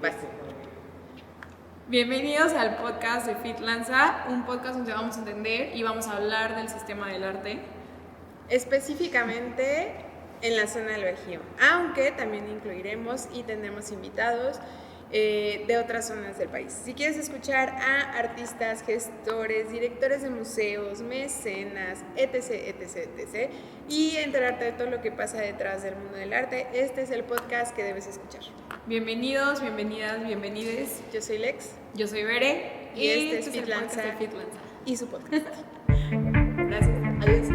Vas. Bienvenidos al podcast de FitLanza, un podcast donde vamos a entender y vamos a hablar del sistema del arte. Específicamente en la zona del Bajío, aunque también incluiremos y tendremos invitados de otras zonas del país. Si quieres escuchar a artistas, gestores, directores de museos, mecenas, etc., y enterarte de todo lo que pasa detrás del mundo del arte, este es el podcast que debes escuchar. Bienvenidos, bienvenidas, bienvenides. Yo soy Lex. Yo soy Bere. Y este es FitLanza y su podcast. Gracias. Adiós.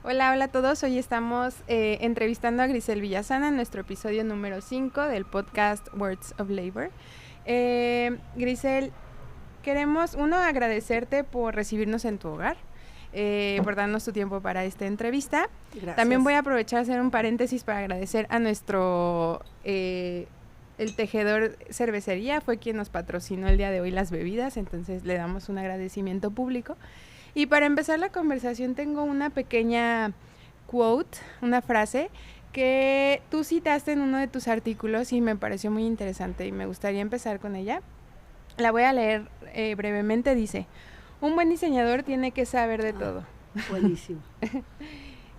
Hola a todos, hoy estamos entrevistando a Grisel Villasana en nuestro episodio número 5 del podcast Words of Labor. Grisel, queremos agradecerte por recibirnos en tu hogar, por darnos tu tiempo para esta entrevista. Gracias. También voy a aprovechar a hacer un paréntesis para agradecer a nuestro... el Tejedor Cervecería fue quien nos patrocinó el día de hoy las bebidas, entonces le damos un agradecimiento público. Y para empezar la conversación tengo una pequeña quote, una frase que tú citaste en uno de tus artículos y me pareció muy interesante y me gustaría empezar con ella. La voy a leer brevemente, dice: un buen diseñador tiene que saber de todo. Buenísimo.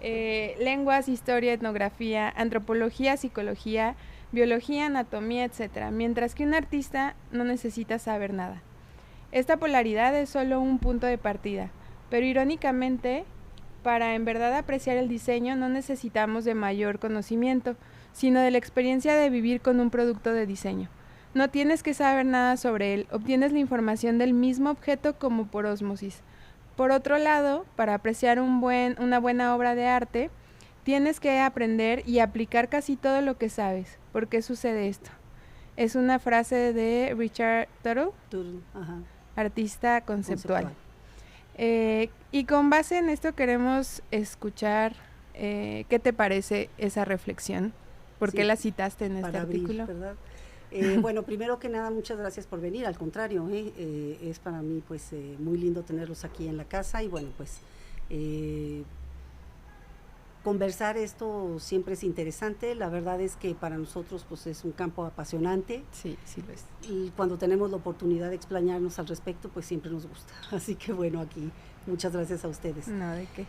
Lenguas, historia, etnografía, antropología, psicología, biología, anatomía, etc. Mientras que un artista no necesita saber nada. Esta polaridad es solo un punto de partida. Pero irónicamente, para en verdad apreciar el diseño no necesitamos de mayor conocimiento, sino de la experiencia de vivir con un producto de diseño. No tienes que saber nada sobre él, obtienes la información del mismo objeto como por ósmosis. Por otro lado, para apreciar una buena obra de arte, tienes que aprender y aplicar casi todo lo que sabes. ¿Por qué sucede esto? Es una frase de Richard Tuttle, artista conceptual. Y con base en esto queremos escuchar qué te parece esa reflexión, por qué la citaste en este artículo. ¿Verdad? Bueno, primero que nada, muchas gracias por venir, al contrario, es para mí pues muy lindo tenerlos aquí en la casa y bueno, pues conversar esto siempre es interesante. La verdad es que para nosotros pues es un campo apasionante. Sí, sí lo es. Y cuando tenemos la oportunidad de explayarnos al respecto, pues siempre nos gusta. Así que bueno, aquí muchas gracias a ustedes. No, ¿de qué?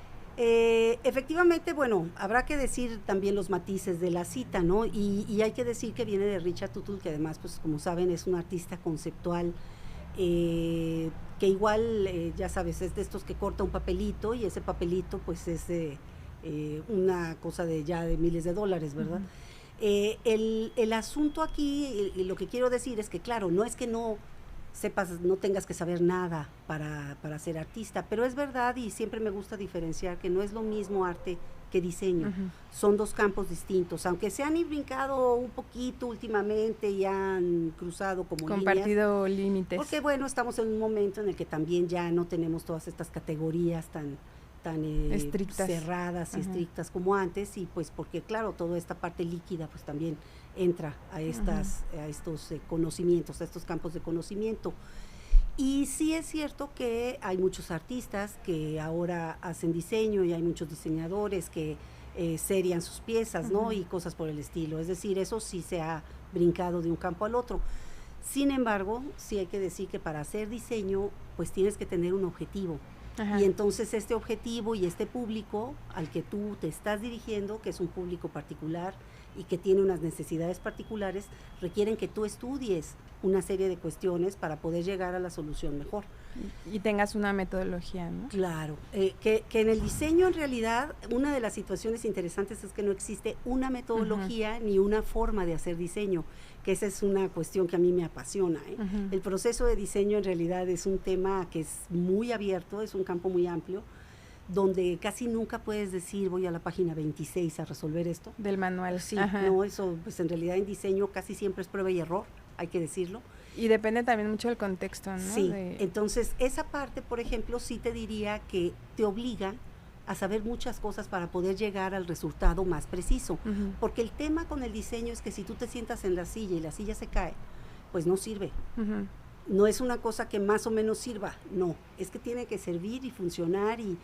Efectivamente, bueno, habrá que decir también los matices de la cita, ¿no? Y hay que decir que viene de Richard Tuttle, que además, pues como saben, es un artista conceptual, que igual, ya sabes, es de estos que corta un papelito y ese papelito pues es una cosa de miles de dólares, ¿verdad? Uh-huh. El asunto aquí, lo que quiero decir es que claro, no es que no tengas que saber nada para ser artista, pero es verdad y siempre me gusta diferenciar que no es lo mismo arte que diseño. Uh-huh. Son dos campos distintos, aunque se han brincado un poquito últimamente y han cruzado como compartido límites. Porque bueno, estamos en un momento en el que también ya no tenemos todas estas categorías tan estrictas, cerradas y estrictas como antes, y pues porque claro, toda esta parte líquida pues también entra a estos conocimientos, a estos campos de conocimiento. Y sí es cierto que hay muchos artistas que ahora hacen diseño y hay muchos diseñadores que serian sus piezas, ¿no? Y cosas por el estilo, es decir, eso sí se ha brincado de un campo al otro. Sin embargo, sí hay que decir que para hacer diseño pues tienes que tener un objetivo. Ajá. Y entonces este objetivo y este público al que tú te estás dirigiendo, que es un público particular y que tiene unas necesidades particulares, requieren que tú estudies una serie de cuestiones para poder llegar a la solución mejor. Y tengas una metodología, ¿no? Claro, que en el diseño en realidad una de las situaciones interesantes es que no existe una metodología ni una forma de hacer diseño, que esa es una cuestión que a mí me apasiona. El proceso de diseño en realidad es un tema que es muy abierto, es un campo muy amplio, donde casi nunca puedes decir voy a la página 26 a resolver esto. Del manual. Sí, no, eso pues en realidad en diseño casi siempre es prueba y error, hay que decirlo. Y depende también mucho del contexto, ¿no? Sí, entonces esa parte, por ejemplo, sí te diría que te obliga a saber muchas cosas para poder llegar al resultado más preciso. Ujú. Porque el tema con el diseño es que si tú te sientas en la silla y la silla se cae, pues no sirve. Ujú. No es una cosa que más o menos sirva, no, es que tiene que servir y funcionar y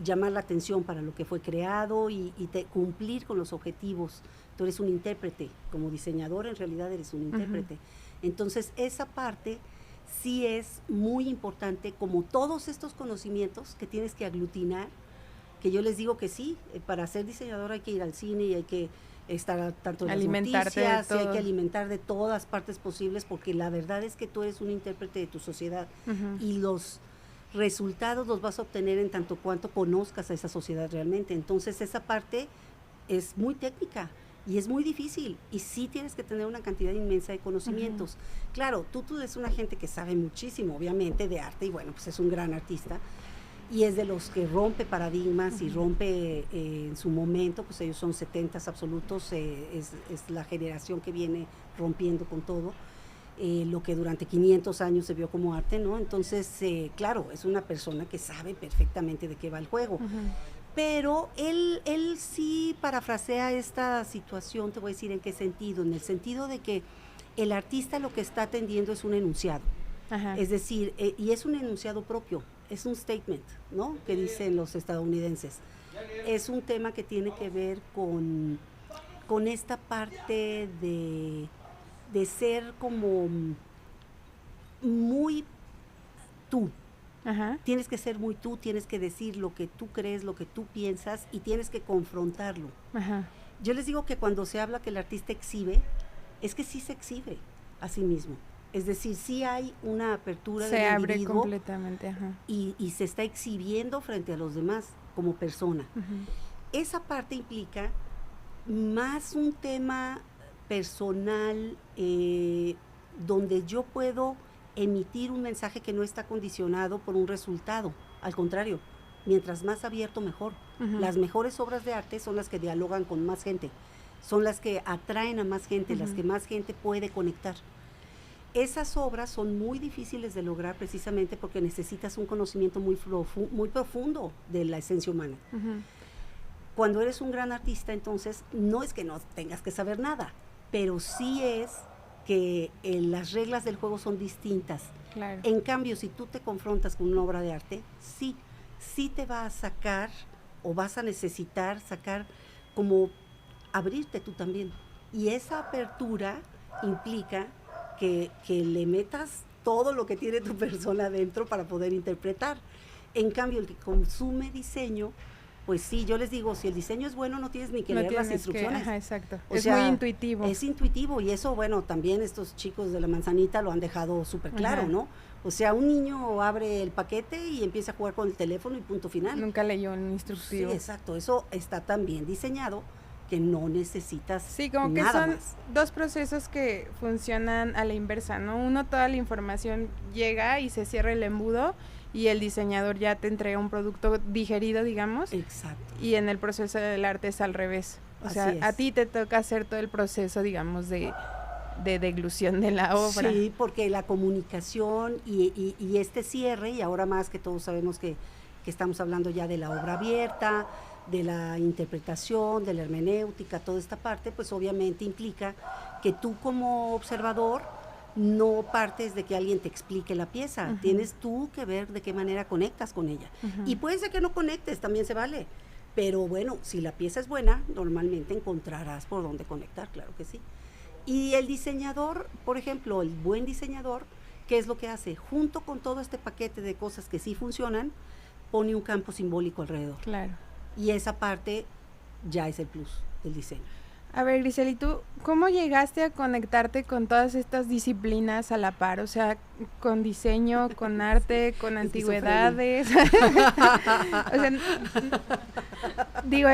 llamar la atención para lo que fue creado y cumplir con los objetivos. Tú eres un intérprete, como diseñador en realidad eres un intérprete. Entonces esa parte sí es muy importante, como todos estos conocimientos que tienes que aglutinar, que yo les digo que sí, para ser diseñador hay que ir al cine y hay que estar tanto en las Alimentarte de noticias, y hay todo. que alimentar de todas partes posibles, porque la verdad es que tú eres un intérprete de tu sociedad Ujú. y los resultados los vas a obtener en tanto cuanto conozcas a esa sociedad realmente. Entonces esa parte es muy técnica y es muy difícil y sí tienes que tener una cantidad inmensa de conocimientos. Claro, tú eres una gente que sabe muchísimo, obviamente, de arte y bueno, pues es un gran artista y es de los que rompe paradigmas y rompe en su momento, pues ellos son 70s absolutos, es la generación que viene rompiendo con todo. Lo que durante 500 años se vio como arte, ¿no? Entonces, claro, es una persona que sabe perfectamente de qué va el juego. Pero él sí parafrasea esta situación, te voy a decir en qué sentido, en el sentido de que el artista lo que está atendiendo es un enunciado. Ajá. Es decir, y es un enunciado propio, es un statement, ¿no? Que dicen los estadounidenses. Es un tema que tiene que ver con esta parte de ser como muy tú. Ajá. Tienes que ser muy tú, tienes que decir lo que tú crees, lo que tú piensas y tienes que confrontarlo. Ajá. Yo les digo que cuando se habla que el artista exhibe, es que sí se exhibe a sí mismo. Es decir, sí hay una apertura Se del abre individuo completamente. Ajá. y se está exhibiendo frente a los demás como persona. Ujú. Esa parte implica más un tema personal donde yo puedo emitir un mensaje que no está condicionado por un resultado. Al contrario, mientras más abierto, mejor. Ujú. Las mejores obras de arte son las que dialogan con más gente, son las que atraen a más gente, las que más gente puede conectar. Esas obras son muy difíciles de lograr precisamente porque necesitas un conocimiento muy profundo de la esencia humana. Ujú. Cuando eres un gran artista, entonces, no es que no tengas que saber nada, pero sí es que las reglas del juego son distintas. Claro. En cambio, si tú te confrontas con una obra de arte, sí te va a sacar o vas a necesitar sacar como abrirte tú también. Y esa apertura implica que le metas todo lo que tiene tu persona adentro para poder interpretar. En cambio, el que consume diseño, pues sí, yo les digo, si el diseño es bueno, no tienes ni que leer las instrucciones. Ajá, exacto. O Es sea, muy intuitivo. Es intuitivo y eso, bueno, también estos chicos de la manzanita lo han dejado súper claro, Ajá. ¿no? O sea, un niño abre el paquete y empieza a jugar con el teléfono y punto final. Nunca leyó un instructivo. Sí, exacto, eso está tan bien diseñado que no necesitas Sí, como que nada son más. dos procesos que funcionan a la inversa, ¿no? Uno, toda la información llega y se cierra el embudo y el diseñador ya te entrega un producto digerido, digamos, Exacto. y en el proceso del arte es al revés. O Así sea, es. a ti te toca hacer todo el proceso, digamos, de deglución de la obra. Sí, porque la comunicación y este cierre, y ahora más que todos sabemos que estamos hablando ya de la obra abierta, de la interpretación, de la hermenéutica, toda esta parte, pues obviamente implica que tú como observador no partes de que alguien te explique la pieza, Ujú. tienes tú que ver de qué manera conectas con ella. Ujú. Y puede ser que no conectes, también se vale, pero bueno, si la pieza es buena, normalmente encontrarás por dónde conectar, claro que sí. Y el diseñador, por ejemplo, el buen diseñador, ¿qué es lo que hace? Junto con todo este paquete de cosas que sí funcionan, pone un campo simbólico alrededor. Claro. Y esa parte ya es el plus del diseño. A ver, Grisel, ¿y tú cómo llegaste a conectarte con todas estas disciplinas a la par? O sea, con diseño, con arte, con antigüedades. O sea, digo,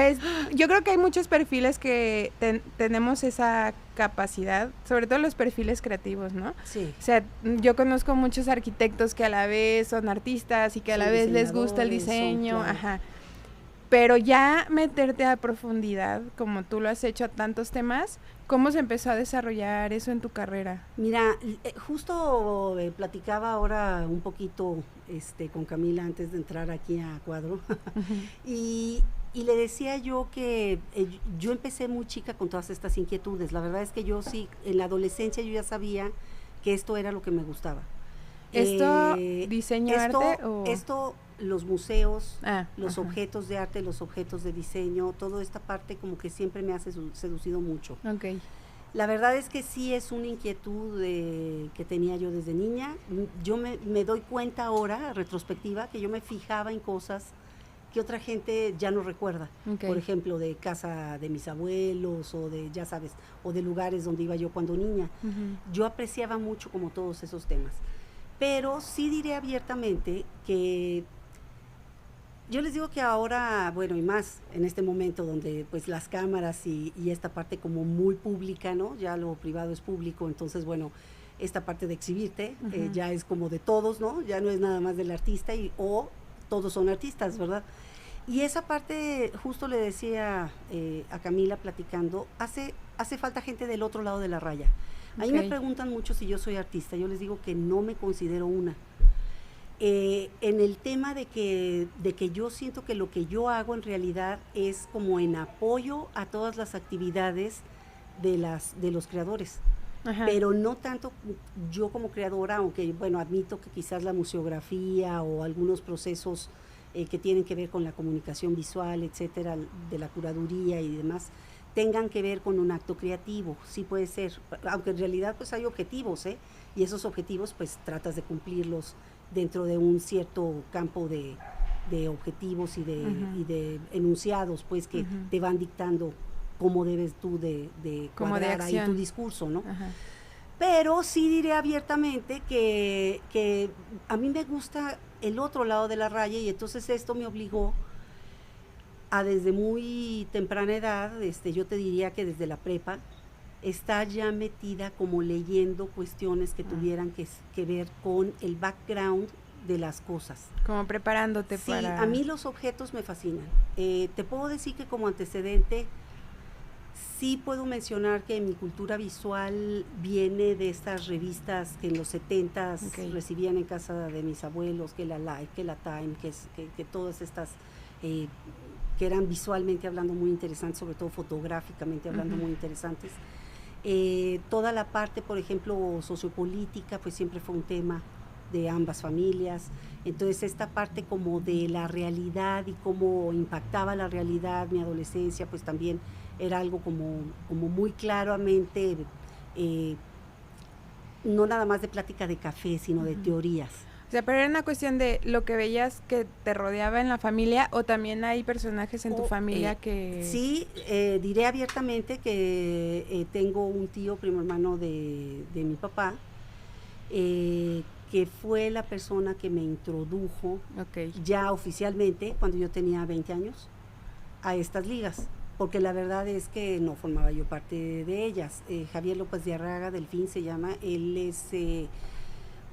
yo creo que hay muchos perfiles que tenemos esa capacidad, sobre todo los perfiles creativos, ¿no? Sí. O sea, yo conozco muchos arquitectos que a la vez son artistas y que a Son la vez les gusta el diseñadores, diseño, claro. ajá. Pero ya meterte a profundidad, como tú lo has hecho a tantos temas, ¿cómo se empezó a desarrollar eso en tu carrera? Mira, justo platicaba ahora un poquito con Camila antes de entrar aquí a Cuadro y le decía yo que yo empecé muy chica con todas estas inquietudes. La verdad es que yo sí, en la adolescencia yo ya sabía que esto era lo que me gustaba. ¿Esto diseño arte o...? Esto, los museos, los ajá. objetos de arte, los objetos de diseño, toda esta parte como que siempre me ha seducido mucho. Okay. La verdad es que sí es una inquietud que tenía yo desde niña. Yo me doy cuenta ahora, retrospectiva, que yo me fijaba en cosas que otra gente ya no recuerda. Okay. Por ejemplo, de casa de mis abuelos o de, ya sabes, o de lugares donde iba yo cuando niña. Yo apreciaba mucho como todos esos temas. Pero sí diré abiertamente que yo les digo que ahora, bueno, y más en este momento donde pues las cámaras y esta parte como muy pública, ¿no? Ya lo privado es público, entonces bueno, esta parte de exhibirte ya es como de todos, ¿no? Ya no es nada más del artista o todos son artistas, ¿verdad? Y esa parte, justo le decía a Camila platicando, hace falta gente del otro lado de la raya. Ahí me preguntan mucho si yo soy artista, yo les digo que no me considero una. En el tema de que yo siento que lo que yo hago en realidad es como en apoyo a todas las actividades de los creadores. Ajá. Pero no tanto yo como creadora, aunque bueno, admito que quizás la museografía o algunos procesos que tienen que ver con la comunicación visual, etcétera, de la curaduría y demás, tengan que ver con un acto creativo, sí puede ser, aunque en realidad pues hay objetivos, y esos objetivos pues tratas de cumplirlos dentro de un cierto campo de objetivos y de enunciados pues que te van dictando cómo debes tú de cuadrar ahí tu discurso, ¿no? Ajá. Pero sí diré abiertamente que a mí me gusta el otro lado de la raya y entonces esto me obligó a desde muy temprana edad, yo te diría que desde la prepa, estar ya metida como leyendo cuestiones que tuvieran que ver con el background de las cosas. Como preparándote para... Sí, a mí los objetos me fascinan. Te puedo decir que como antecedente, sí puedo mencionar que mi cultura visual viene de estas revistas que en los 70s recibían en casa de mis abuelos, que la Life, que la Time, que todas estas... que eran visualmente hablando muy interesantes, sobre todo fotográficamente hablando muy interesantes. Toda la parte, por ejemplo, sociopolítica, pues siempre fue un tema de ambas familias. Entonces, esta parte como de la realidad y cómo impactaba la realidad, mi adolescencia, pues también era algo como muy claramente, no nada más de plática de café, sino de teorías. O sea, pero era una cuestión de lo que veías que te rodeaba en la familia o también hay personajes en tu familia que... Sí, diré abiertamente que tengo un tío, primo hermano de mi papá, que fue la persona que me introdujo ya oficialmente cuando yo tenía 20 años a estas ligas, porque la verdad es que no formaba yo parte de ellas. Javier López de Arraga, Delfín se llama, él es...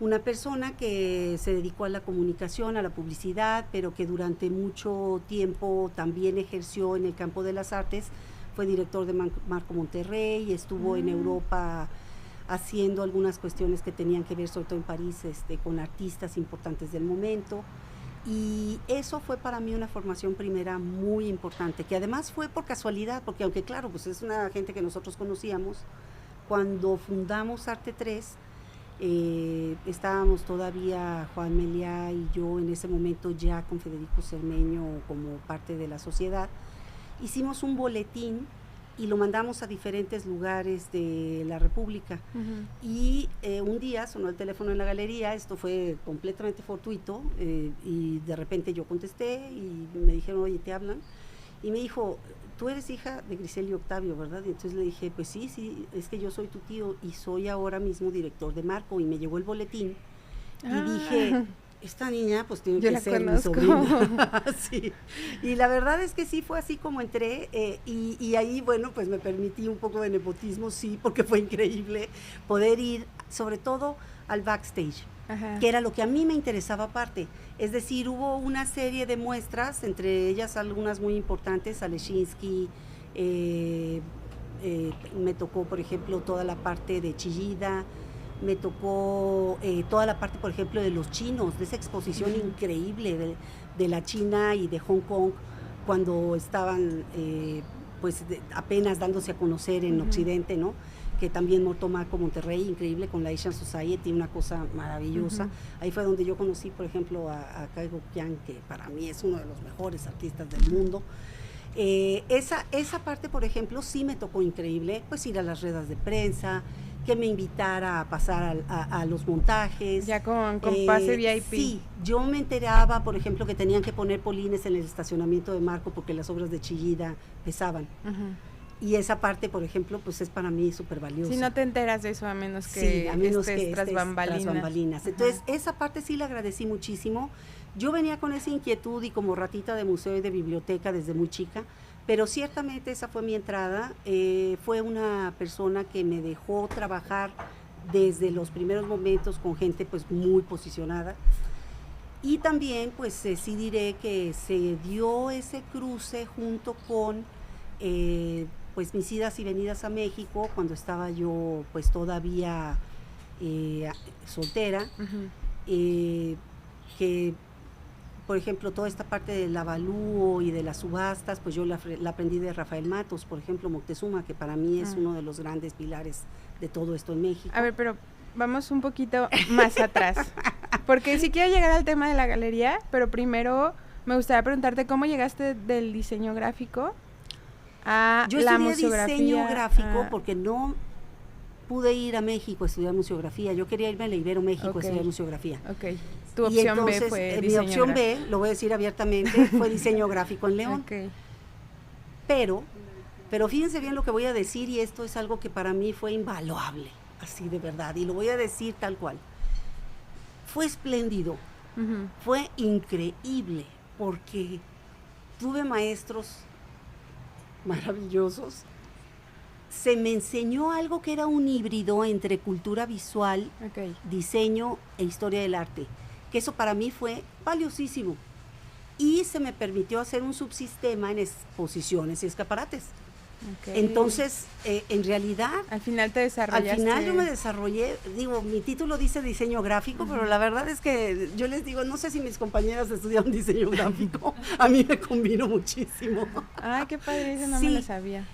una persona que se dedicó a la comunicación, a la publicidad, pero que durante mucho tiempo también ejerció en el campo de las artes, fue director de Marco Monterrey, estuvo en Europa haciendo algunas cuestiones que tenían que ver, sobre todo en París, con artistas importantes del momento, y eso fue para mí una formación primera muy importante, que además fue por casualidad, porque aunque claro, pues es una gente que nosotros conocíamos, cuando fundamos Arte 3, estábamos todavía Juan Meliá y yo en ese momento ya con Federico Cermeño como parte de la sociedad, hicimos un boletín y lo mandamos a diferentes lugares de la República y un día sonó el teléfono en la galería, esto fue completamente fortuito y de repente yo contesté y me dijeron, oye, te hablan, y me dijo, tú eres hija de Grisel y Octavio, ¿verdad? Y entonces le dije, pues sí, es que yo soy tu tío y soy ahora mismo director de Marco, y me llegó el boletín y dije, esta niña pues tiene que ser mi sobrina. Sí. Y la verdad es que sí, fue así como entré y ahí, bueno, pues me permití un poco de nepotismo, sí, porque fue increíble poder ir, sobre todo al backstage. Ajá. que era lo que a mí me interesaba aparte. Es decir, hubo una serie de muestras, entre ellas algunas muy importantes, Alechinsky, me tocó, por ejemplo, toda la parte de Chillida, me tocó toda la parte, por ejemplo, de los chinos, de esa exposición increíble de la China y de Hong Kong, cuando estaban apenas dándose a conocer en Occidente, ¿no? Que también montó Marco Monterrey, increíble, con la Asian Society, una cosa maravillosa. Ahí fue donde yo conocí, por ejemplo, a Cai Guoqiang, que para mí es uno de los mejores artistas del mundo. Esa parte, por ejemplo, sí me tocó increíble, pues ir a las ruedas de prensa, que me invitara a pasar a los montajes. Ya con pase VIP. Sí, yo me enteraba, por ejemplo, que tenían que poner polines en el estacionamiento de Marco porque las obras de Chillida pesaban. Y esa parte, por ejemplo, pues es para mí súper valiosa. Si no te enteras de eso, a menos que estés tras bambalinas. Entonces, esa parte sí la agradecí muchísimo. Yo venía con esa inquietud y como ratita de museo y de biblioteca desde muy chica, pero ciertamente esa fue mi entrada. Fue una persona que me dejó trabajar desde los primeros momentos con gente pues muy posicionada. Y también pues sí diré que se dio ese cruce junto con pues mis idas y venidas a México cuando estaba yo pues todavía soltera, que por ejemplo toda esta parte del avalúo y de las subastas pues yo la aprendí de Rafael Matos, por ejemplo Moctezuma, que para mí es uno de los grandes pilares de todo esto en México. A ver, pero vamos un poquito más atrás, porque sí quiero llegar al tema de la galería, pero primero me gustaría preguntarte cómo llegaste del diseño gráfico a la museografía. Yo estudié diseño gráfico porque no pude ir a México a estudiar museografía. Yo quería irme a la Ibero México a estudiar museografía. Ok. Tu opción entonces, B fue mi opción B, lo voy a decir abiertamente, fue diseño gráfico en León. Okay. Pero fíjense bien lo que voy a decir, y esto es algo que para mí fue invaluable, así de verdad, y lo voy a decir tal cual. Fue espléndido, fue increíble, porque tuve maestros maravillosos. Se me enseñó algo que era un híbrido entre cultura visual, diseño e historia del arte, que eso para mí fue valiosísimo. Y se me permitió hacer un subsistema en exposiciones y escaparates. Entonces, en realidad... Al final te desarrollaste. Al final yo me desarrollé, digo, mi título dice diseño gráfico, pero la verdad es que yo les digo, no sé si mis compañeras estudiaron diseño gráfico, a mí me combinó muchísimo. Ay, qué padre, eso no me lo sabía.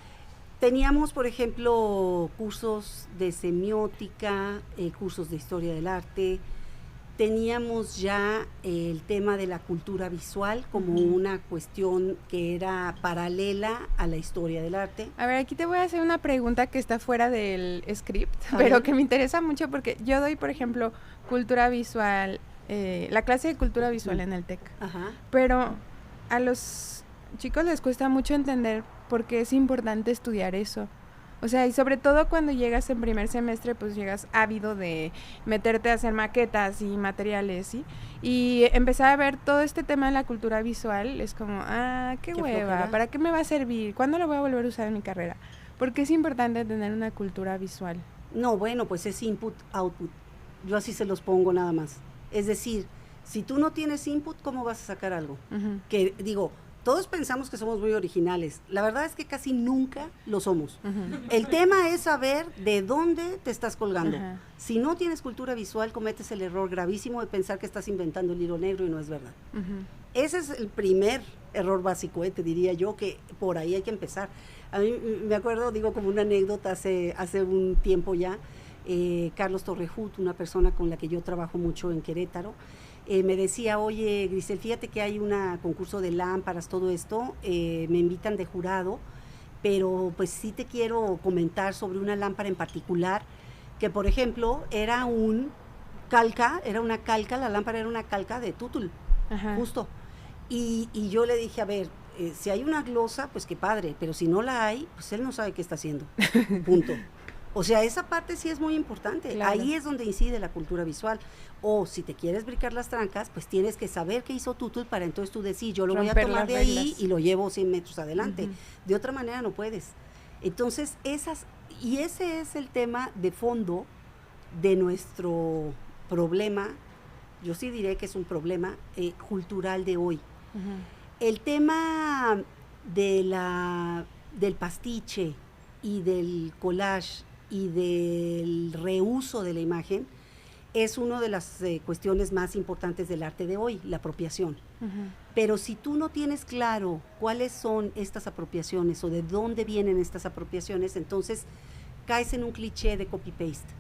Teníamos, por ejemplo, cursos de semiótica, cursos de historia del arte. Teníamos ya el tema de la cultura visual como una cuestión que era paralela a la historia del arte. A ver, aquí te voy a hacer una pregunta que está fuera del script, pero que me interesa mucho porque yo doy, por ejemplo, cultura visual, la clase de cultura visual en el TEC. Pero a los chicos les cuesta mucho entender por qué es importante estudiar eso. O sea, y sobre todo cuando llegas en primer semestre, pues llegas ávido de meterte a hacer maquetas y materiales, ¿sí? Y empezar a ver todo este tema de la cultura visual, es como, qué hueva, flojera. ¿Para qué me va a servir? ¿Cuándo lo voy a volver a usar en mi carrera? ¿Por qué es importante tener una cultura visual? No, bueno, pues es input, output. Yo así se los pongo nada más. Es decir, si tú no tienes input, ¿cómo vas a sacar algo? Que digo... Todos pensamos que somos muy originales. La verdad es que casi nunca lo somos. El tema es saber de dónde te estás colgando. Si no tienes cultura visual, cometes el error gravísimo de pensar que estás inventando el hilo negro y no es verdad. Ese es el primer error básico, te diría yo, que por ahí hay que empezar. A mí me acuerdo, digo como una anécdota, hace un tiempo ya, Carlos Torrejut, una persona con la que yo trabajo mucho en Querétaro, me decía, oye, Grisel, fíjate que hay un concurso de lámparas, todo esto, me invitan de jurado, pero pues sí te quiero comentar sobre una lámpara en particular, que por ejemplo era una calca, la lámpara era una calca de Tútul, justo. Y yo le dije, a ver, si hay una glosa, pues qué padre, pero si no la hay, pues él no sabe qué está haciendo, punto. O sea, esa parte sí es muy importante. Claro. Ahí es donde incide la cultura visual. O si te quieres brincar las trancas, pues tienes que saber qué hizo Tútul para entonces tú decir, yo lo voy a tomar de ahí y lo llevo 100 metros adelante. De otra manera no puedes. Entonces, ese es el tema de fondo de nuestro problema, yo sí diré que es un problema cultural de hoy. El tema del pastiche y del collage y del reuso de la imagen es una de las cuestiones más importantes del arte de hoy, la apropiación. Pero si tú no tienes claro cuáles son estas apropiaciones o de dónde vienen estas apropiaciones, entonces caes en un cliché de copy-paste,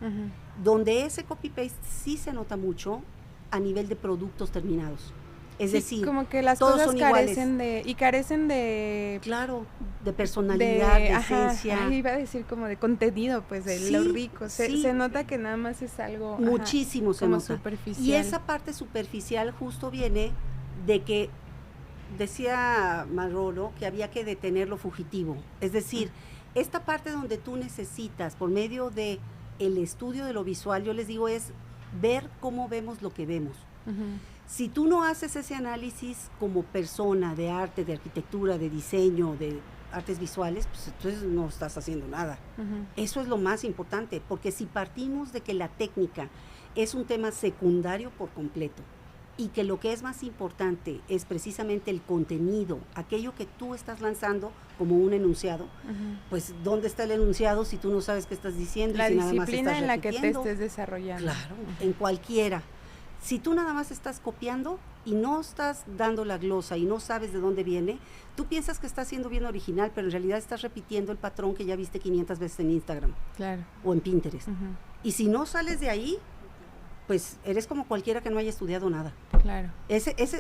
donde ese copy-paste sí se nota mucho a nivel de productos terminados. Es decir, como que las todos cosas son carecen iguales. de Claro, de personalidad, de esencia. Iba a decir como de contenido, pues de Sí, lo rico. sí. Se nota que nada más es algo Muchísimo se como nota. superficial. Y esa parte superficial justo viene de que decía Marrolo que había que detener lo fugitivo. Es decir, esta parte donde tú necesitas, por medio de el estudio de lo visual, yo les digo, es ver cómo vemos lo que vemos. Si tú no haces ese análisis como persona de arte, de arquitectura, de diseño, de artes visuales, pues entonces no estás haciendo nada. Eso es lo más importante, porque si partimos de que la técnica es un tema secundario por completo y que lo que es más importante es precisamente el contenido, aquello que tú estás lanzando como un enunciado, pues ¿dónde está el enunciado si tú no sabes qué estás diciendo? La si nada más disciplina estás en la que te repitiendo? estés desarrollando. Claro, en cualquiera. Si tú nada más estás copiando y no estás dando la glosa y no sabes de dónde viene, tú piensas que estás siendo bien original, pero en realidad estás repitiendo el patrón que ya viste 500 veces en Instagram o en Pinterest. Y si no sales de ahí, pues eres como cualquiera que no haya estudiado nada. Claro.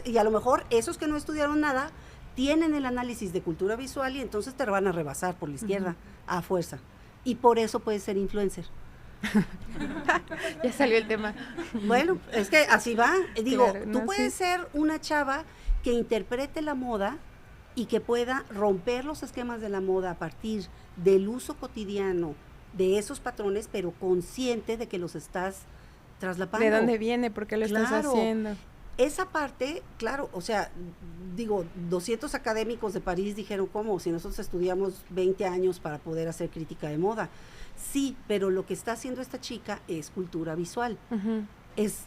Y a lo mejor esos que no estudiaron nada tienen el análisis de cultura visual y entonces te van a rebasar por la izquierda a fuerza. Y por eso puedes ser influencer. Ya salió el tema. Bueno, es que así va. Digo, Claro, tú no, puedes ser una chava que interprete la moda y que pueda romper los esquemas de la moda a partir del uso cotidiano de esos patrones, pero consciente de que los estás traslapando. ¿De dónde viene? ¿Por qué lo estás haciendo? Esa parte, claro, o sea, digo, 200 académicos de París dijeron, ¿cómo? Si nosotros estudiamos 20 años para poder hacer crítica de moda. Sí, pero lo que está haciendo esta chica es cultura visual. Es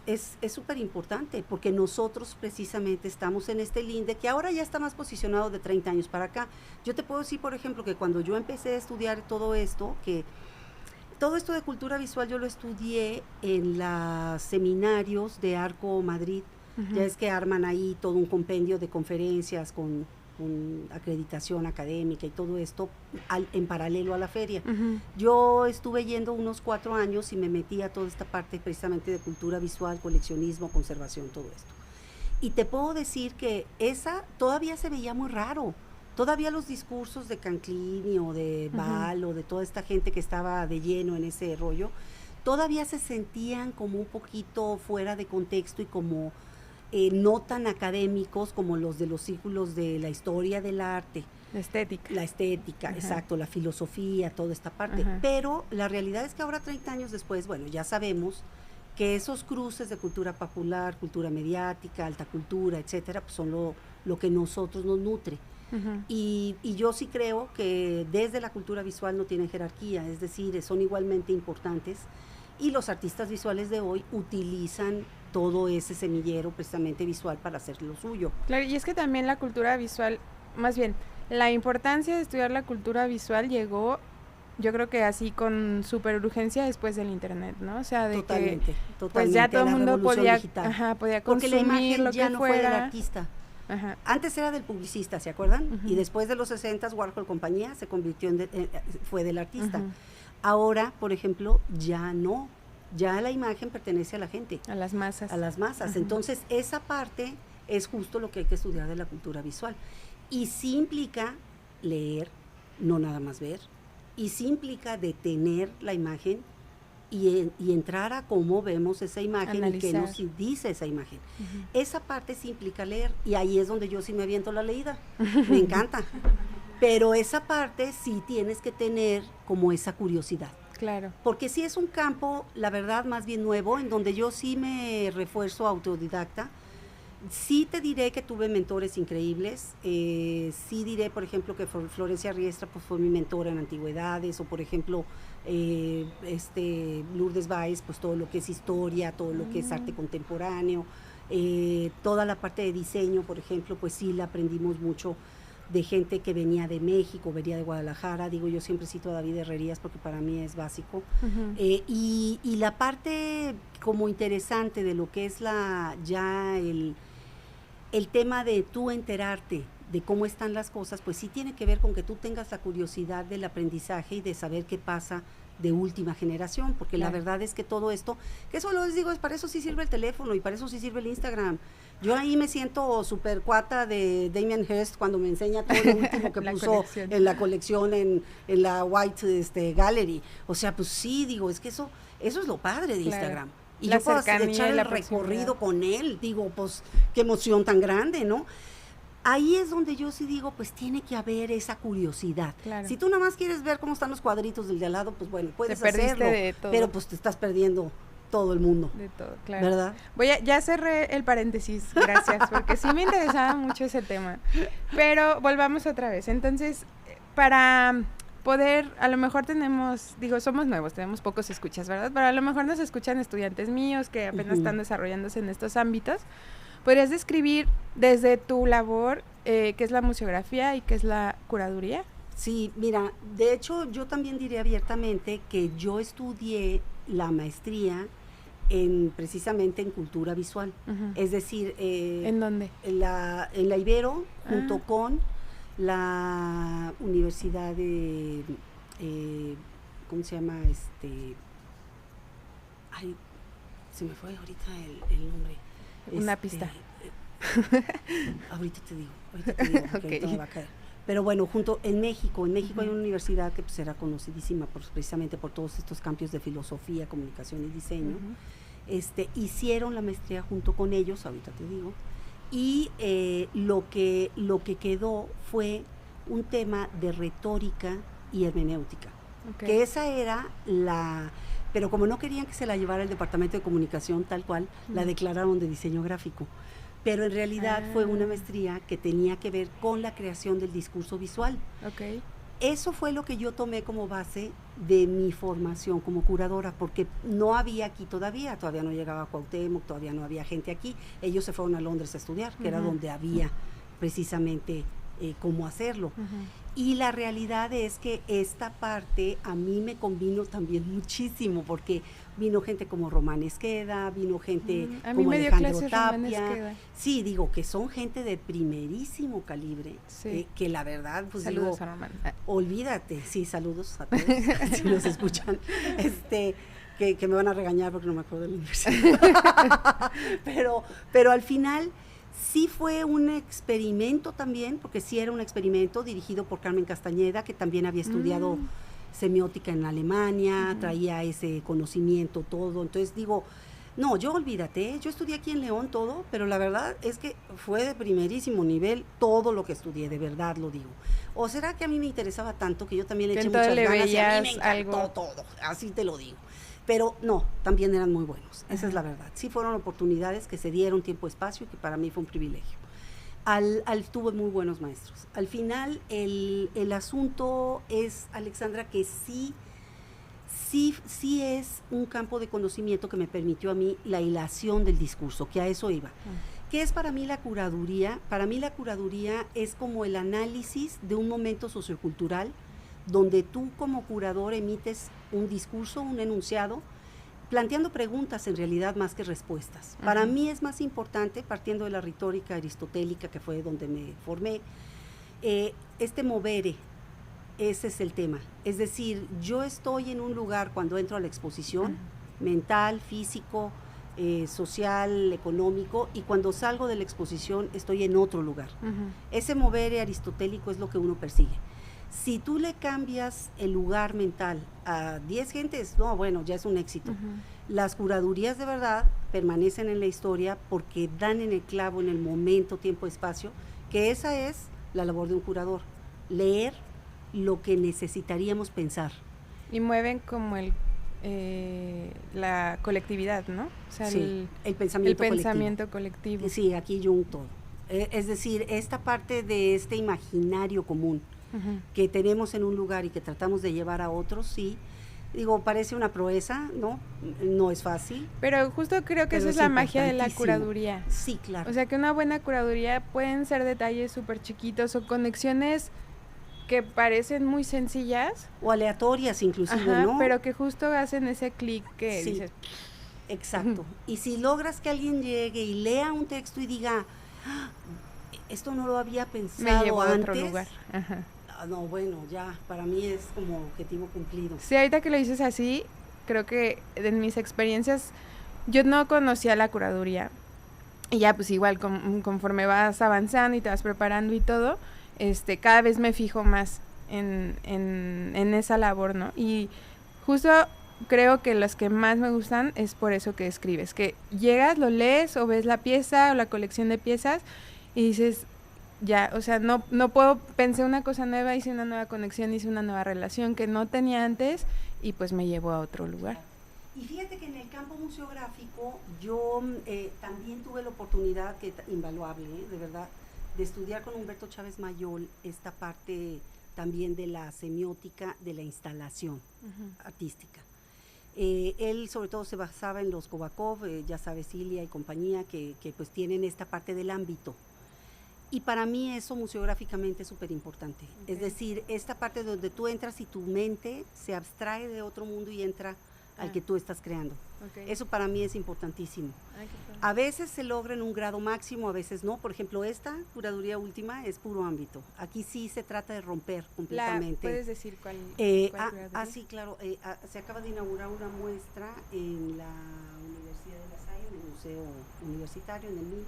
súper importante porque nosotros precisamente estamos en este linde que ahora ya está más posicionado de 30 años para acá. Yo te puedo decir, por ejemplo, que cuando yo empecé a estudiar todo esto de cultura visual yo lo estudié en los seminarios de Arco Madrid. Ya es que arman ahí todo un compendio de conferencias con acreditación académica y todo esto en paralelo a la feria. Yo estuve yendo unos 4 años y me metí a toda esta parte precisamente de cultura visual, coleccionismo, conservación, todo esto. Y te puedo decir que esa todavía se veía muy raro. Todavía los discursos de Canclini o de Val o de toda esta gente que estaba de lleno en ese rollo, todavía se sentían como un poquito fuera de contexto y como no tan académicos como los de los círculos de la historia del arte. La estética, exacto, la filosofía, toda esta parte. Pero la realidad es que ahora, 30 años después, bueno, ya sabemos que esos cruces de cultura popular, cultura mediática, alta cultura, etcétera, pues son lo que nosotros nos nutre. Y yo sí creo que desde la cultura visual no tienen jerarquía, es decir, son igualmente importantes y los artistas visuales de hoy utilizan todo ese semillero precisamente visual para hacer lo suyo. Claro, y es que también la cultura visual, más bien, la importancia de estudiar la cultura visual llegó, yo creo que así con súper urgencia después del internet, ¿no? O sea, de totalmente, pues ya todo el mundo podía porque consumir la imagen lo ya que no fuera. fue del artista. Antes era del publicista, ¿se acuerdan? Y después de los 60 Warhol compañía se convirtió fue del artista. Ahora, por ejemplo, ya no. Ya la imagen pertenece a la gente. A las masas. A las masas. Entonces, esa parte es justo lo que hay que estudiar de la cultura visual. Y sí implica leer, no nada más ver. Y sí implica detener la imagen y entrar a cómo vemos esa imagen. Analizar. Y qué nos dice esa imagen. Esa parte sí implica leer. Y ahí es donde yo sí me aviento la leída. Me encanta. Pero esa parte sí tienes que tener como esa curiosidad. Claro. Porque sí es un campo, la verdad, más bien nuevo, en donde yo sí me refuerzo autodidacta. Sí te diré que tuve mentores increíbles, sí diré, por ejemplo, que Florencia Riestra pues, fue mi mentora en antigüedades, o por ejemplo, Lourdes Báez, pues todo lo que es historia, todo lo que es arte contemporáneo, toda la parte de diseño, por ejemplo, pues sí la aprendimos mucho de gente que venía de México, venía de Guadalajara, digo, yo siempre cito a David Herrerías porque para mí es básico, y la parte como interesante de lo que es el tema de tú enterarte de cómo están las cosas, pues sí tiene que ver con que tú tengas la curiosidad del aprendizaje y de saber qué pasa de última generación, porque la verdad es que todo esto, que eso les digo, es para eso sí sirve el teléfono y para eso sí sirve el Instagram. Yo ahí me siento súper cuata de Damien Hirst cuando me enseña todo lo último que puso en la colección en la White Gallery. O sea, pues sí, digo, es que eso es lo padre de Instagram. Y yo puedo echar el recorrido con él, digo, pues qué emoción tan grande, ¿no? Ahí es donde yo sí digo, pues tiene que haber esa curiosidad. Claro. Si tú nada más quieres ver cómo están los cuadritos del de al lado, pues bueno, puedes hacerlo, pero pues te estás perdiendo todo el mundo. De todo, claro. ¿Verdad? Ya cerré el paréntesis, gracias, porque sí me interesaba mucho ese tema. Pero volvamos otra vez. Entonces, para poder, a lo mejor somos nuevos, tenemos pocos escuchas, ¿verdad? Pero a lo mejor nos escuchan estudiantes míos que apenas están desarrollándose en estos ámbitos. ¿Podrías describir desde tu labor qué es la museografía y qué es la curaduría? Sí, mira, de hecho yo también diré abiertamente que yo estudié la maestría precisamente en cultura visual. Es decir, ¿en dónde? En la Ibero, junto con la Universidad de, ¿cómo se llama? Ay, se me fue ahorita el nombre. Una pista. Ahorita te digo, porque ahorita me va a caer. Pero bueno, en México hay una universidad que pues era conocidísima precisamente por todos estos cambios de filosofía, comunicación y diseño. Hicieron la maestría junto con ellos, ahorita te digo, y lo que quedó fue un tema de retórica y hermenéutica, que esa era pero como no querían que se la llevara el departamento de comunicación tal cual, la declararon de diseño gráfico. Pero en realidad fue una maestría que tenía que ver con la creación del discurso visual. Eso fue lo que yo tomé como base de mi formación como curadora, porque no había aquí todavía no llegaba Cuauhtémoc, todavía no había gente aquí. Ellos se fueron a Londres a estudiar, que era donde había precisamente cómo hacerlo. Y la realidad es que esta parte a mí me convino también muchísimo, porque vino gente como Román Esqueda, vino gente como Alejandro Tapia. Sí, digo que son gente de primerísimo calibre, que la verdad, pues saludos a Román. Olvídate, sí, saludos a todos, si nos escuchan, que me van a regañar porque no me acuerdo de la universidad. pero al final sí fue un experimento también, porque sí era un experimento dirigido por Carmen Castañeda, que también había estudiado semiótica en Alemania, traía ese conocimiento todo. Entonces digo, no, yo olvídate, yo estudié aquí en León todo, pero la verdad es que fue de primerísimo nivel todo lo que estudié, de verdad lo digo. ¿O será que a mí me interesaba tanto que yo también le eché muchas ganas y a mí me encantó todo? Así te lo digo. Pero no, también eran muy buenos, esa es la verdad. Sí fueron oportunidades que se dieron tiempo, espacio, y que para mí fue un privilegio. Tuve muy buenos maestros. Al final, el asunto es, Alexandra, que sí es un campo de conocimiento que me permitió a mí la hilación del discurso, que a eso iba. ¿Qué es para mí la curaduría? Para mí la curaduría es como el análisis de un momento sociocultural donde tú como curador emites un discurso, un enunciado, planteando preguntas en realidad más que respuestas. Para mí es más importante, partiendo de la retórica aristotélica, que fue donde me formé, movere, ese es el tema. Es decir, yo estoy en un lugar cuando entro a la exposición, mental, físico, social, económico, y cuando salgo de la exposición estoy en otro lugar. Ese movere aristotélico es lo que uno persigue. Si tú le cambias el lugar mental a 10 gentes, no, bueno, ya es un éxito. Las curadurías de verdad permanecen en la historia porque dan en el clavo en el momento, tiempo, espacio, que esa es la labor de un curador, leer lo que necesitaríamos pensar. Y mueven como el la colectividad, ¿no? O sea, sí, el pensamiento colectivo. Sí, aquí Jung todo. Es decir, esta parte de este imaginario común que tenemos en un lugar y que tratamos de llevar a otros, sí. Digo, parece una proeza, ¿no? No es fácil. Pero justo creo que esa es la magia de la curaduría. Sí, claro. O sea, que una buena curaduría pueden ser detalles súper chiquitos o conexiones que parecen muy sencillas. O aleatorias inclusive, ¿no? Pero que justo hacen ese clic que dices... Exacto. Y si logras que alguien llegue y lea un texto y diga, esto no lo había pensado me llevó antes. A otro lugar. No, bueno, ya, para mí es como objetivo cumplido. Sí, ahorita que lo dices así, creo que en mis experiencias, yo no conocía la curaduría. Y ya, pues igual, conforme vas avanzando y te vas preparando y todo, cada vez me fijo más en esa labor, ¿no? Y justo creo que los que más me gustan es por eso que escribes, que llegas, lo lees o ves la pieza o la colección de piezas y dices, ya, o sea, no puedo, pensé una cosa nueva, hice una nueva conexión, hice una nueva relación que no tenía antes y pues me llevó a otro lugar. Y fíjate que en el campo museográfico yo también tuve la oportunidad, que invaluable, de verdad, de estudiar con Humberto Chávez Mayol esta parte también de la semiótica de la instalación artística. Él sobre todo se basaba en los Kovakov, ya sabes, Ilia y compañía, que pues tienen esta parte del ámbito. Y para mí eso museográficamente es súper importante. Es decir, esta parte donde tú entras y tu mente se abstrae de otro mundo y entra al que tú estás creando. Eso para mí es importantísimo. A veces se logra en un grado máximo, a veces no. Por ejemplo, esta curaduría última es puro ámbito. Aquí sí se trata de romper completamente. ¿Puedes decir cuál sí, claro. Se acaba de inaugurar una muestra en la Universidad de La Salle, en el Museo Universitario, en el MIN,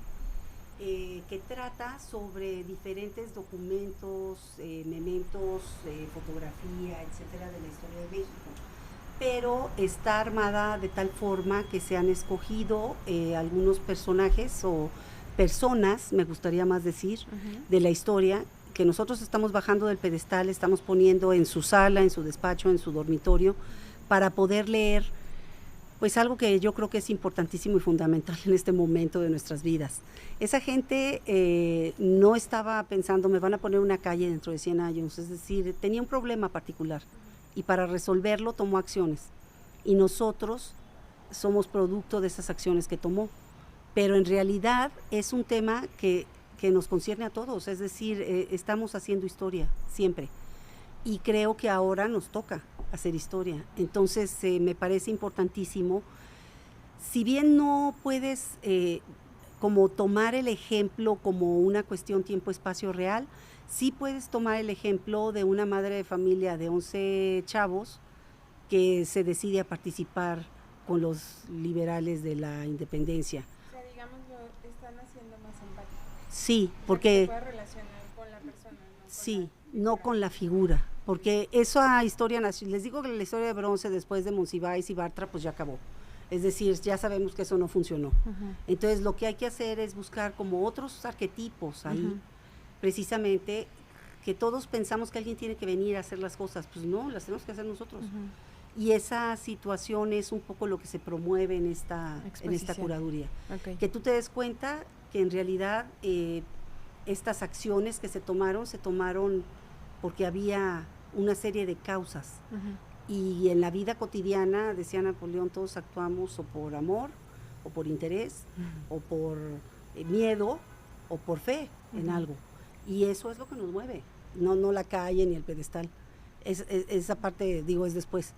que trata sobre diferentes documentos, mementos, fotografía, etcétera, de la historia de México. Pero está armada de tal forma que se han escogido algunos personajes o personas, me gustaría más decir, de la historia, que nosotros estamos bajando del pedestal, estamos poniendo en su sala, en su despacho, en su dormitorio, para poder leer, pues algo que yo creo que es importantísimo y fundamental en este momento de nuestras vidas. Esa gente no estaba pensando, me van a poner una calle dentro de 100 años, es decir, tenía un problema particular. Y para resolverlo tomó acciones. Y nosotros somos producto de esas acciones que tomó. Pero en realidad es un tema que nos concierne a todos. Es decir, estamos haciendo historia siempre. Y creo que ahora nos toca hacer historia. Entonces me parece importantísimo. Si bien no puedes como tomar el ejemplo como una cuestión tiempo-espacio real, sí puedes tomar el ejemplo de una madre de familia de 11 chavos que se decide a participar con los liberales de la independencia. O sea, digamos, lo están haciendo más empático. Sí, porque... se puede relacionar con la persona, no con la figura, porque esa historia nació, les digo que la historia de bronce después de Monsiváis y Bartra pues ya acabó. Es decir, ya sabemos que eso no funcionó. Entonces lo que hay que hacer es buscar como otros arquetipos ahí, precisamente, que todos pensamos que alguien tiene que venir a hacer las cosas, pues no, las tenemos que hacer nosotros. Y esa situación es un poco lo que se promueve en esta curaduría. Que tú te des cuenta que en realidad estas acciones que se tomaron porque había una serie de causas. Y en la vida cotidiana, decía Napoleón, todos actuamos o por amor, o por interés, o por miedo, o por fe en algo. Y eso es lo que nos mueve, no la calle ni el pedestal. Esa parte, digo, es después,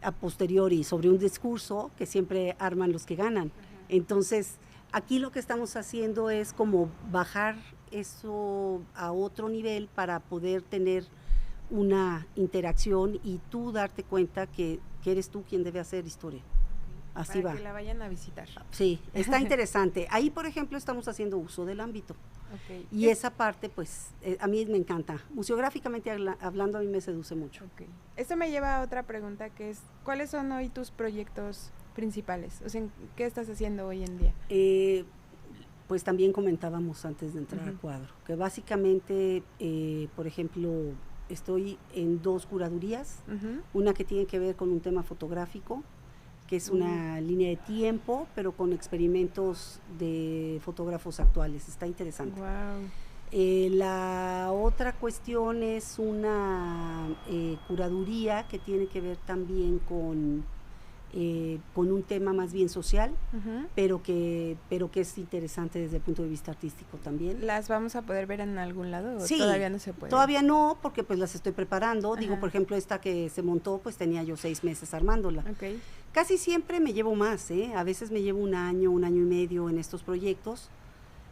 a posteriori, sobre un discurso que siempre arman los que ganan. Entonces, aquí lo que estamos haciendo es como bajar eso a otro nivel para poder tener una interacción y tú darte cuenta que eres tú quien debe hacer historia. Así para va. Que la vayan a visitar. Sí, está interesante. Ahí, por ejemplo, estamos haciendo uso del ámbito. Y esa parte, pues, a mí me encanta. Museográficamente hablando, a mí me seduce mucho. Esto me lleva a otra pregunta, que es, ¿cuáles son hoy tus proyectos principales? O sea, ¿qué estás haciendo hoy en día? Pues también comentábamos antes de entrar al cuadro, que básicamente, por ejemplo, estoy en 2 curadurías, una que tiene que ver con un tema fotográfico, que es una línea de tiempo, pero con experimentos de fotógrafos actuales, está interesante. Wow. La otra cuestión es una curaduría que tiene que ver también con un tema más bien social, pero que es interesante desde el punto de vista artístico también. ¿Las vamos a poder ver en algún lado? Sí, todavía no se puede. Todavía no, porque pues las estoy preparando. Digo, por ejemplo, esta que se montó, pues tenía yo 6 meses armándola. Okay. Casi siempre me llevo más, a veces me llevo un año y medio en estos proyectos.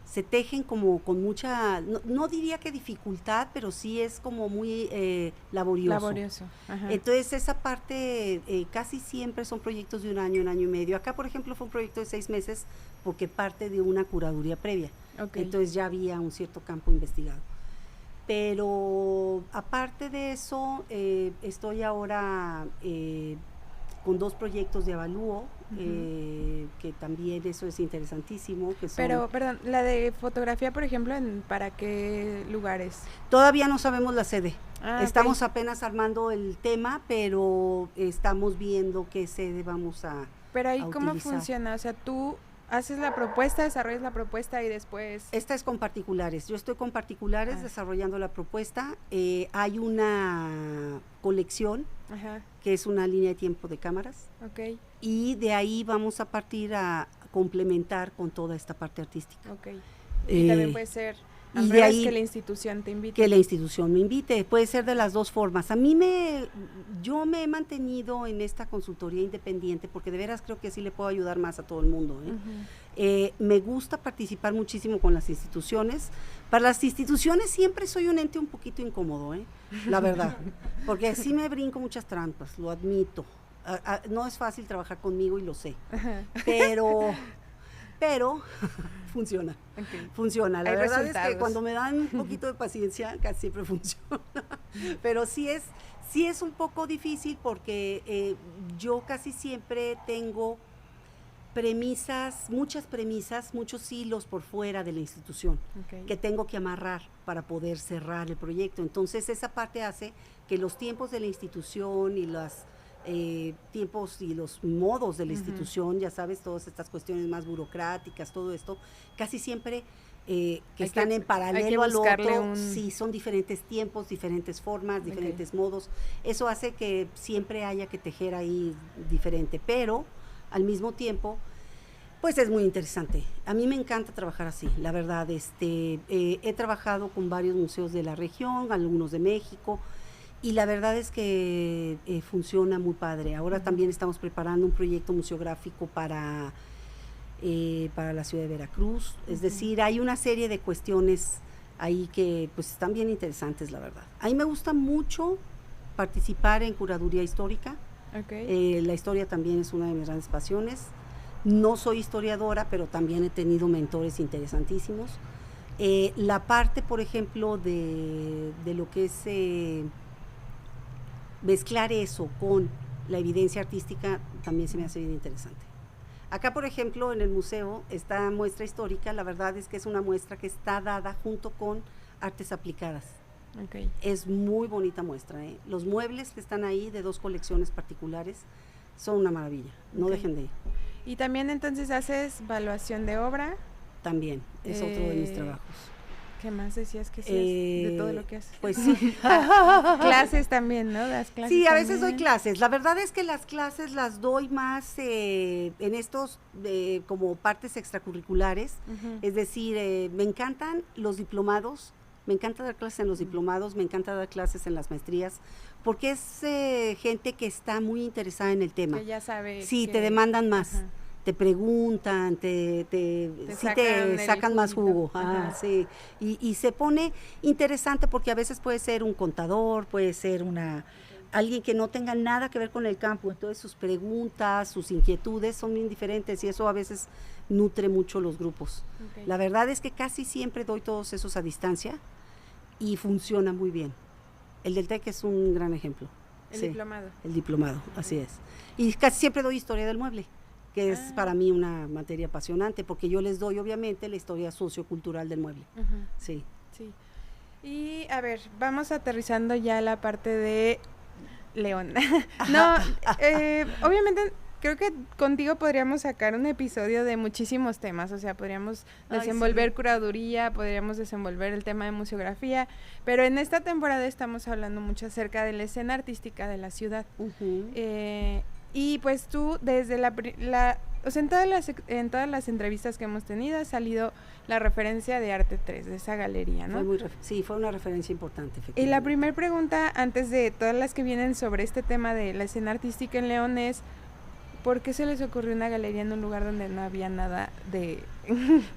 Se tejen como con mucha, no diría que dificultad, pero sí es como muy laborioso. Ajá. Entonces esa parte casi siempre son proyectos de un año y medio. Acá, por ejemplo, fue un proyecto de 6 meses porque parte de una curaduría previa. Okay. Entonces ya había un cierto campo investigado. Pero aparte de eso, estoy ahora con 2 proyectos de avalúo, que también eso es interesantísimo. Que son, pero, perdón, la de fotografía, por ejemplo, ¿para qué lugares? Todavía no sabemos la sede. Estamos okay. apenas armando el tema, pero estamos viendo qué sede vamos a Pero ahí, a ¿cómo utilizar. funciona? O sea, tú haces la propuesta, desarrollas la propuesta y después... Esta es con particulares. Yo estoy con particulares desarrollando la propuesta. Hay una colección que es una línea de tiempo de cámaras. Okay. Y de ahí vamos a partir a complementar con toda esta parte artística. Okay. Y también puede ser y de ahí que la institución te invite. Que la institución me invite, puede ser de las 2 formas. Yo me he mantenido en esta consultoría independiente porque de veras creo que así le puedo ayudar más a todo el mundo. Me gusta participar muchísimo con las instituciones. Para las instituciones siempre soy un ente un poquito incómodo, la verdad, porque sí me brinco muchas trampas, lo admito. No es fácil trabajar conmigo y lo sé, pero funciona. Okay. Funciona. La Hay verdad resultados. es que cuando me dan un poquito de paciencia, casi siempre funciona. Pero sí es un poco difícil porque yo casi siempre tengo muchos hilos por fuera de la institución, que tengo que amarrar para poder cerrar el proyecto. Entonces esa parte hace que los tiempos de la institución y los tiempos y los modos de la institución, ya sabes, todas estas cuestiones más burocráticas, todo esto, casi siempre que están en paralelo al otro, sí, son diferentes tiempos, diferentes formas, diferentes modos. Eso hace que siempre haya que tejer ahí diferente, pero al mismo tiempo, pues es muy interesante. A mí me encanta trabajar así, la verdad. He trabajado con varios museos de la región, algunos de México, y la verdad es que funciona muy padre. Ahora también estamos preparando un proyecto museográfico para la ciudad de Veracruz. Es decir, hay una serie de cuestiones ahí que pues están bien interesantes, la verdad. A mí me gusta mucho participar en curaduría histórica. La historia también es una de mis grandes pasiones. No soy historiadora, pero también he tenido mentores interesantísimos. La parte, por ejemplo, de lo que es mezclar eso con la evidencia artística también se me hace bien interesante. Acá, por ejemplo, en el museo, esta muestra histórica, la verdad es que es una muestra que está dada junto con artes aplicadas. Es muy bonita muestra. Los muebles que están ahí de 2 colecciones particulares son una maravilla, no dejen de ir. Y también entonces haces evaluación de obra. También, es otro de mis trabajos. ¿Qué más decías que hacías de todo lo que haces? Pues sí. Clases también, ¿no? Das clases. Sí, a veces doy clases. La verdad es que las clases las doy más en estos como partes extracurriculares. Es decir, me encantan los diplomados. Me encanta dar clases en los diplomados, me encanta dar clases en las maestrías, porque es gente que está muy interesada en el tema. Que ya sabe. Sí, te demandan más, te preguntan, te sacan más jugo. Sí. Y se pone interesante porque a veces puede ser un contador, puede ser alguien que no tenga nada que ver con el campo, entonces sus preguntas, sus inquietudes son bien diferentes y eso a veces nutre mucho los grupos. La verdad es que casi siempre doy todos esos a distancia y funciona muy bien. El del TEC es un gran ejemplo. El diplomado. El diplomado, así es. Y casi siempre doy historia del mueble, que es para mí una materia apasionante, porque yo les doy obviamente la historia sociocultural del mueble. Sí. Y a ver, vamos aterrizando ya la parte de León. No, obviamente creo que contigo podríamos sacar un episodio de muchísimos temas, o sea, podríamos desenvolver curaduría, podríamos desenvolver el tema de museografía, pero en esta temporada estamos hablando mucho acerca de la escena artística de la ciudad. Y pues tú desde o sea, en todas las entrevistas que hemos tenido ha salido la referencia de Arte 3, de esa galería, ¿no? Sí, fue una referencia importante, efectivamente. Y la primera pregunta, antes de todas las que vienen sobre este tema de la escena artística en León, es ¿por qué se les ocurrió una galería en un lugar donde no había nada de...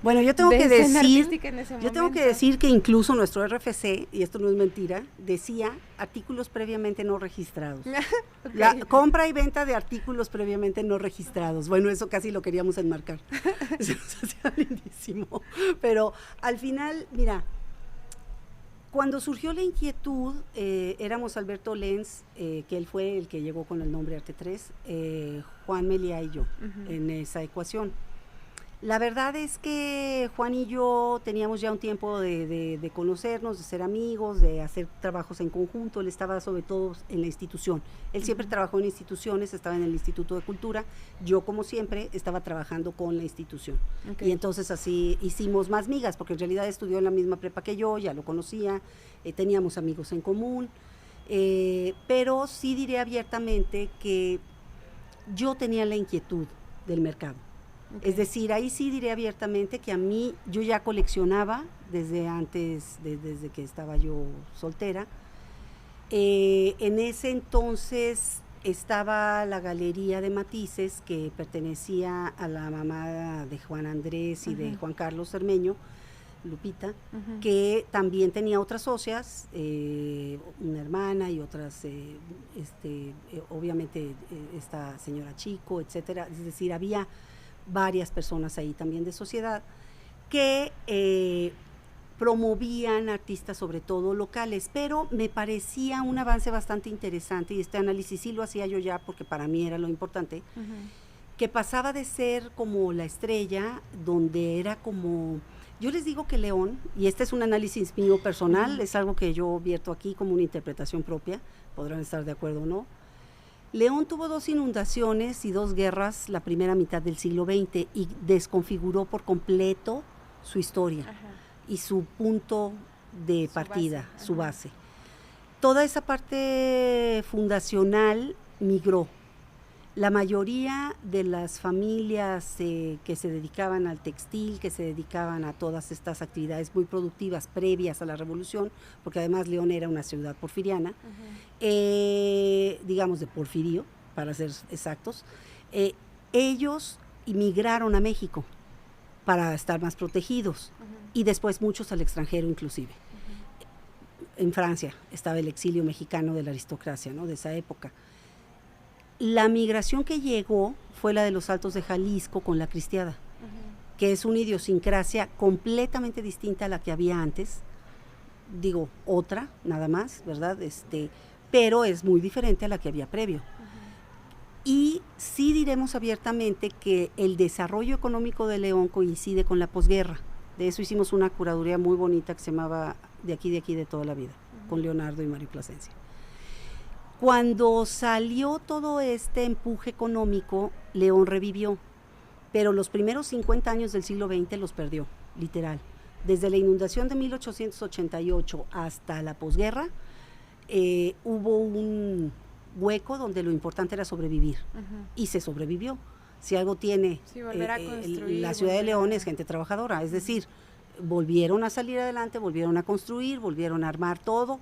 Bueno, yo tengo que decir que incluso nuestro RFC, y esto no es mentira, decía artículos previamente no registrados. Okay. La compra y venta de artículos previamente no registrados. Bueno, eso casi lo queríamos enmarcar. Eso nos hacía lindísimo. Pero al final, mira, cuando surgió la inquietud, éramos Alberto Lenz, que él fue el que llegó con el nombre Arte 3, Juan Melia y yo, en esa ecuación. La verdad es que Juan y yo teníamos ya un tiempo de conocernos, de ser amigos, de hacer trabajos en conjunto. Él estaba sobre todo en la institución. Él siempre trabajó en instituciones, estaba en el Instituto de Cultura. Yo, como siempre, estaba trabajando con la institución. Okay. Y entonces así hicimos más migas, porque en realidad estudió en la misma prepa que yo, ya lo conocía, teníamos amigos en común. Pero sí diré abiertamente que yo tenía la inquietud del mercado. Okay. Es decir, ahí sí diré abiertamente que a mí, yo ya coleccionaba desde antes, desde que estaba yo soltera. En ese entonces estaba la Galería de Matices, que pertenecía a la mamá de Juan Andrés y de Juan Carlos Cermeño, Lupita, que también tenía otras socias, una hermana y otras, obviamente esta señora Chico, etcétera. Es decir, había varias personas ahí también de sociedad que promovían artistas sobre todo locales, pero me parecía un avance bastante interesante, y este análisis sí lo hacía yo ya porque para mí era lo importante, que pasaba de ser como la estrella, donde era como, yo les digo que León, y este es un análisis mío personal, es algo que yo vierto aquí como una interpretación propia, podrán estar de acuerdo o no. León tuvo 2 inundaciones y 2 guerras la primera mitad del siglo XX y desconfiguró por completo su historia y su punto de partida, su base. Toda esa parte fundacional migró. La mayoría de las familias que se dedicaban al textil, que se dedicaban a todas estas actividades muy productivas previas a la Revolución, porque además León era una ciudad porfiriana, digamos de Porfirio, para ser exactos, ellos emigraron a México para estar más protegidos, y después muchos al extranjero inclusive. En Francia estaba el exilio mexicano de la aristocracia, ¿no?, de esa época. La migración que llegó fue la de los Altos de Jalisco con la Cristiada, que es una idiosincrasia completamente distinta a la que había antes, digo, otra, nada más, ¿verdad? Pero es muy diferente a la que había previo. Y sí diremos abiertamente que el desarrollo económico de León coincide con la posguerra. De eso hicimos una curaduría muy bonita que se llamaba De aquí de toda la vida, con Leonardo y Mario Plasencia. Cuando salió todo este empuje económico, León revivió, pero los primeros 50 años del siglo XX los perdió, literal. Desde la inundación de 1888 hasta la posguerra, hubo un hueco donde lo importante era sobrevivir, y se sobrevivió. Si algo tiene la ciudad de León es gente trabajadora, es decir, volvieron a salir adelante, volvieron a construir, volvieron a armar todo,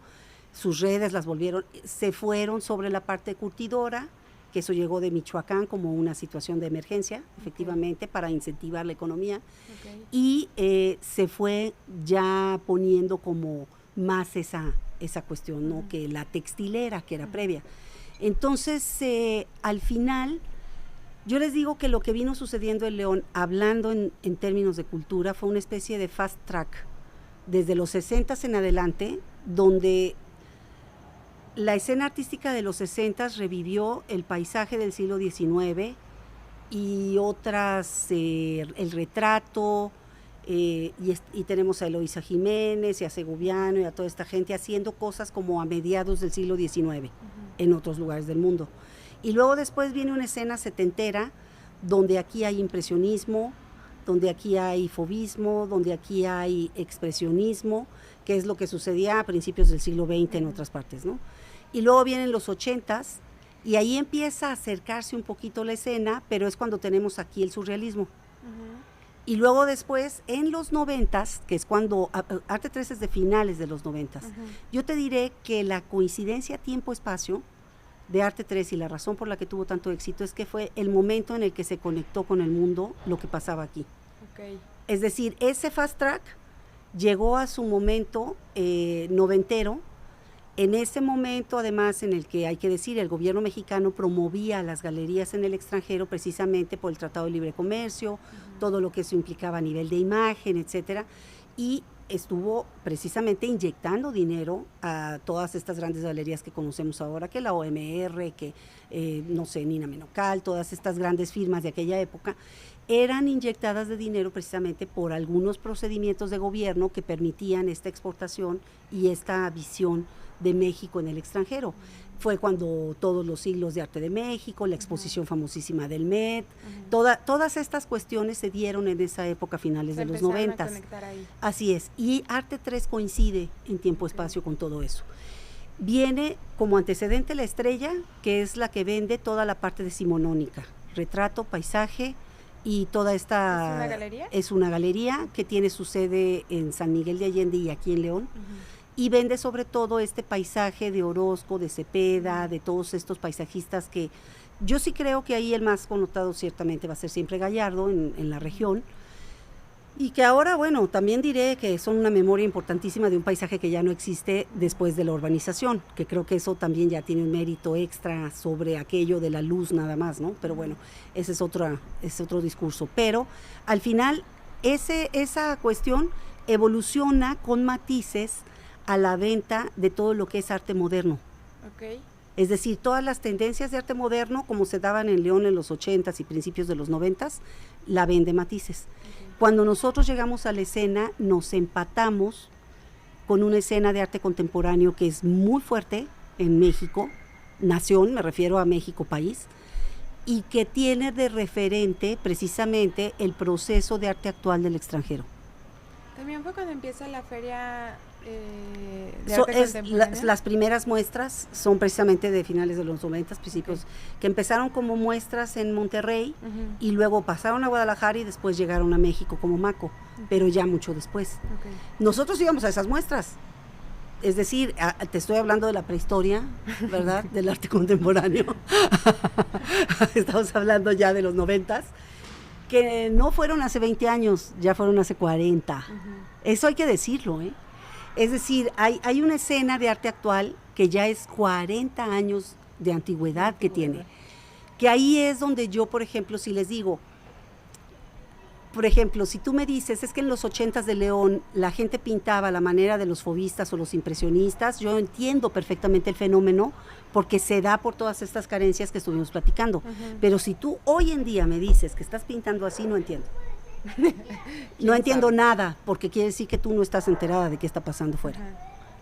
sus redes las volvieron, se fueron sobre la parte curtidora, que eso llegó de Michoacán como una situación de emergencia, efectivamente, para incentivar la economía, y se fue ya poniendo como más esa cuestión, ¿no?, que la textilera, que era previa. Entonces, al final, yo les digo que lo que vino sucediendo en León, hablando en términos de cultura, fue una especie de fast track, desde los 60s en adelante, donde la escena artística de los 60s revivió el paisaje del siglo XIX y otras, el retrato, y tenemos a Eloísa Jiménez y a Segoviano y a toda esta gente haciendo cosas como a mediados del siglo XIX en otros lugares del mundo. Y luego después viene una escena setentera donde aquí hay impresionismo, donde aquí hay fauvismo, donde aquí hay expresionismo, que es lo que sucedía a principios del siglo XX en otras partes, ¿no? Y luego vienen los 80s, y ahí empieza a acercarse un poquito la escena, pero es cuando tenemos aquí el surrealismo. Y luego después, en los 90s, que es cuando Arte 3 es de finales de los 90s, yo te diré que la coincidencia tiempo-espacio de Arte 3 y la razón por la que tuvo tanto éxito es que fue el momento en el que se conectó con el mundo lo que pasaba aquí. Okay. Es decir, ese fast track llegó a su momento noventero, en ese momento además en el que hay que decir el gobierno mexicano promovía las galerías en el extranjero precisamente por el Tratado de Libre Comercio, todo lo que eso implicaba a nivel de imagen, etcétera, y estuvo precisamente inyectando dinero a todas estas grandes galerías que conocemos ahora, que la OMR, que no sé, Nina Menocal, todas estas grandes firmas de aquella época, eran inyectadas de dinero precisamente por algunos procedimientos de gobierno que permitían esta exportación y esta visión de México en el extranjero. Fue cuando todos los siglos de arte de México, la exposición famosísima del Met, todas estas cuestiones se dieron en esa época, finales de los 90. Así es, y Arte 3 coincide en tiempo-espacio con todo eso. Viene como antecedente La Estrella, que es la que vende toda la parte decimonónica, retrato, paisaje, y toda esta... ¿Es una galería? Es una galería que tiene su sede en San Miguel de Allende y aquí en León, y vende sobre todo este paisaje de Orozco, de Cepeda, de todos estos paisajistas que yo sí creo que ahí el más connotado ciertamente va a ser siempre Gallardo en la región, y que ahora, bueno, también diré que son una memoria importantísima de un paisaje que ya no existe después de la urbanización, que creo que eso también ya tiene un mérito extra sobre aquello de la luz nada más, ¿no? Pero bueno, ese es otro discurso. Pero al final esa cuestión evoluciona con matices a la venta de todo lo que es arte moderno. Okay. Es decir, todas las tendencias de arte moderno, como se daban en León en los 80s y principios de los 90s, la vende Matices. Cuando nosotros llegamos a la escena, nos empatamos con una escena de arte contemporáneo que es muy fuerte en México, nación, me refiero a México país, y que tiene de referente precisamente el proceso de arte actual del extranjero. También fue cuando empieza la feria de arte contemporáneo. Las primeras muestras son precisamente de finales de los 90, principios, que empezaron como muestras en Monterrey y luego pasaron a Guadalajara y después llegaron a México como MACO, pero ya mucho después. Nosotros íbamos a esas muestras, es decir, te estoy hablando de la prehistoria, ¿verdad? Del arte contemporáneo. Estamos hablando ya de los 90, que no fueron hace 20 años, ya fueron hace 40. Eso hay que decirlo, ¿eh? Es decir, hay una escena de arte actual que ya es 40 años de antigüedad que tiene. Que ahí es donde yo, por ejemplo, si les digo, por ejemplo, si tú me dices, es que en los 80s de León la gente pintaba a la manera de los fauvistas o los impresionistas, yo entiendo perfectamente el fenómeno porque se da por todas estas carencias que estuvimos platicando. Pero si tú hoy en día me dices que estás pintando así, no entiendo. No entiendo nada, porque quiere decir que tú no estás enterada de qué está pasando fuera.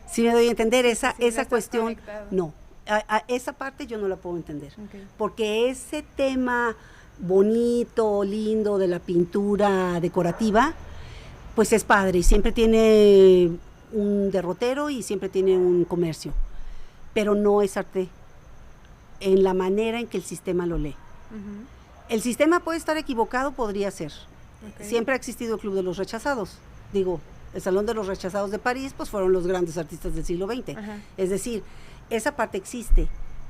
Si me doy a entender esa cuestión, conectado. No, a esa parte yo no la puedo entender, porque ese tema bonito, lindo de la pintura decorativa, pues es padre y siempre tiene un derrotero y siempre tiene un comercio, pero no es arte en la manera en que el sistema lo lee. El sistema puede estar equivocado, podría ser. Siempre ha existido el Club de los Rechazados. Digo, el Salón de los Rechazados de París, pues fueron los grandes artistas del siglo XX. Es decir, esa parte existe,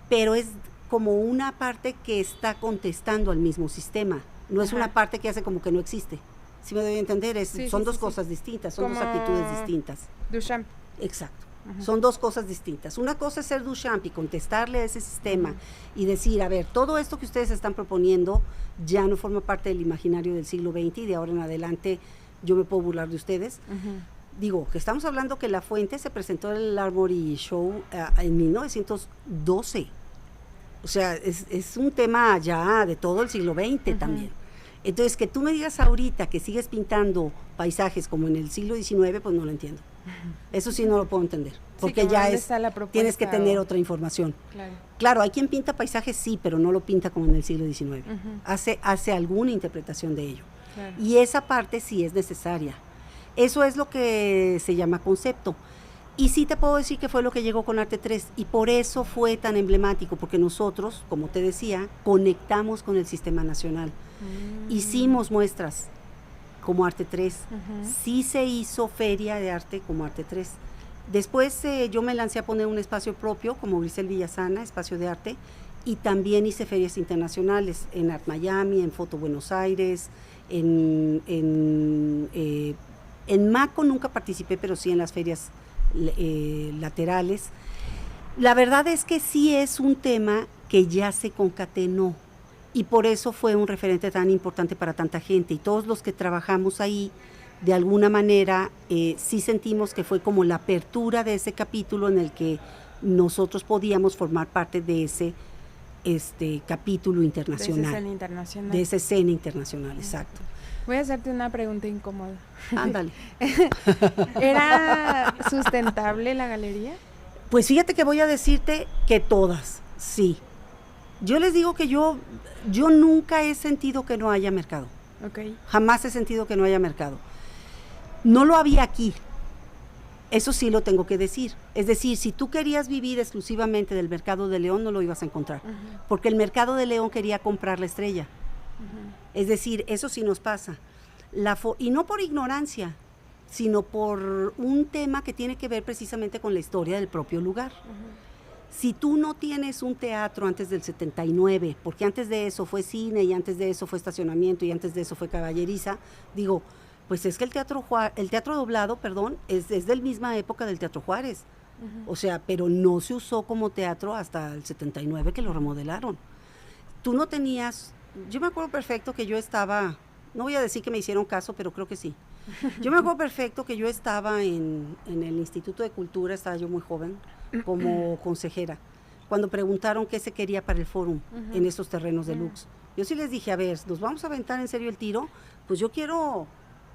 pero es como una parte que está contestando al mismo sistema. No es una parte que hace como que no existe. ¿Sí me doy a entender? Son dos cosas distintas, son dos actitudes distintas. Duchamp. Exacto. Son dos cosas distintas. Una cosa es ser Duchamp y contestarle a ese sistema y decir, a ver, todo esto que ustedes están proponiendo ya no forma parte del imaginario del siglo XX y de ahora en adelante yo me puedo burlar de ustedes. Digo, que estamos hablando que La Fuente se presentó en el Armory Show en 1912. O sea, es un tema ya de todo el siglo XX también. Entonces, que tú me digas ahorita que sigues pintando paisajes como en el siglo XIX, pues no lo entiendo. Eso sí no lo puedo entender, porque ya tienes que tener otra información. Claro, hay quien pinta paisajes, sí, pero no lo pinta como en el siglo XIX. Hace alguna interpretación de ello. Y esa parte sí es necesaria. Eso es lo que se llama concepto. Y sí te puedo decir que fue lo que llegó con Arte 3, y por eso fue tan emblemático, porque nosotros, como te decía, conectamos con el Sistema Nacional. Hicimos muestras como Arte 3, sí se hizo feria de arte como Arte 3. Después yo me lancé a poner un espacio propio como Grisel Villasana, espacio de arte, y también hice ferias internacionales en Art Miami, en Foto Buenos Aires, en Maco nunca participé, pero sí en las ferias laterales. La verdad es que sí es un tema que ya se concatenó, y por eso fue un referente tan importante para tanta gente, y todos los que trabajamos ahí, de alguna manera, sí sentimos que fue como la apertura de ese capítulo en el que nosotros podíamos formar parte de ese capítulo internacional. De esa escena internacional. De esa escena internacional, exacto. Voy a hacerte una pregunta incómoda. Ándale. ¿Era sustentable la galería? Pues fíjate que voy a decirte que todas, sí. Yo les digo que yo nunca he sentido que no haya mercado. Okay. Jamás he sentido que no haya mercado. No lo había aquí. Eso sí lo tengo que decir. Es decir, si tú querías vivir exclusivamente del mercado de León, no lo ibas a encontrar. Porque el mercado de León quería comprar la estrella. Es decir, eso sí nos pasa. Y no por ignorancia, sino por un tema que tiene que ver precisamente con la historia del propio lugar. Si tú no tienes un teatro antes del 79, porque antes de eso fue cine, y antes de eso fue estacionamiento, y antes de eso fue caballeriza, digo, pues es que el teatro doblado, es de la misma época del Teatro Juárez. O sea, pero no se usó como teatro hasta el 79 que lo remodelaron. Tú no tenías, yo me acuerdo perfecto que yo estaba, no voy a decir que me hicieron caso, pero creo que sí. Yo me acuerdo perfecto que yo estaba en el Instituto de Cultura, estaba yo muy joven, como consejera, cuando preguntaron qué se quería para el fórum en esos terrenos de Lux. Yo sí les dije, a ver, ¿nos vamos a aventar en serio el tiro? Pues yo quiero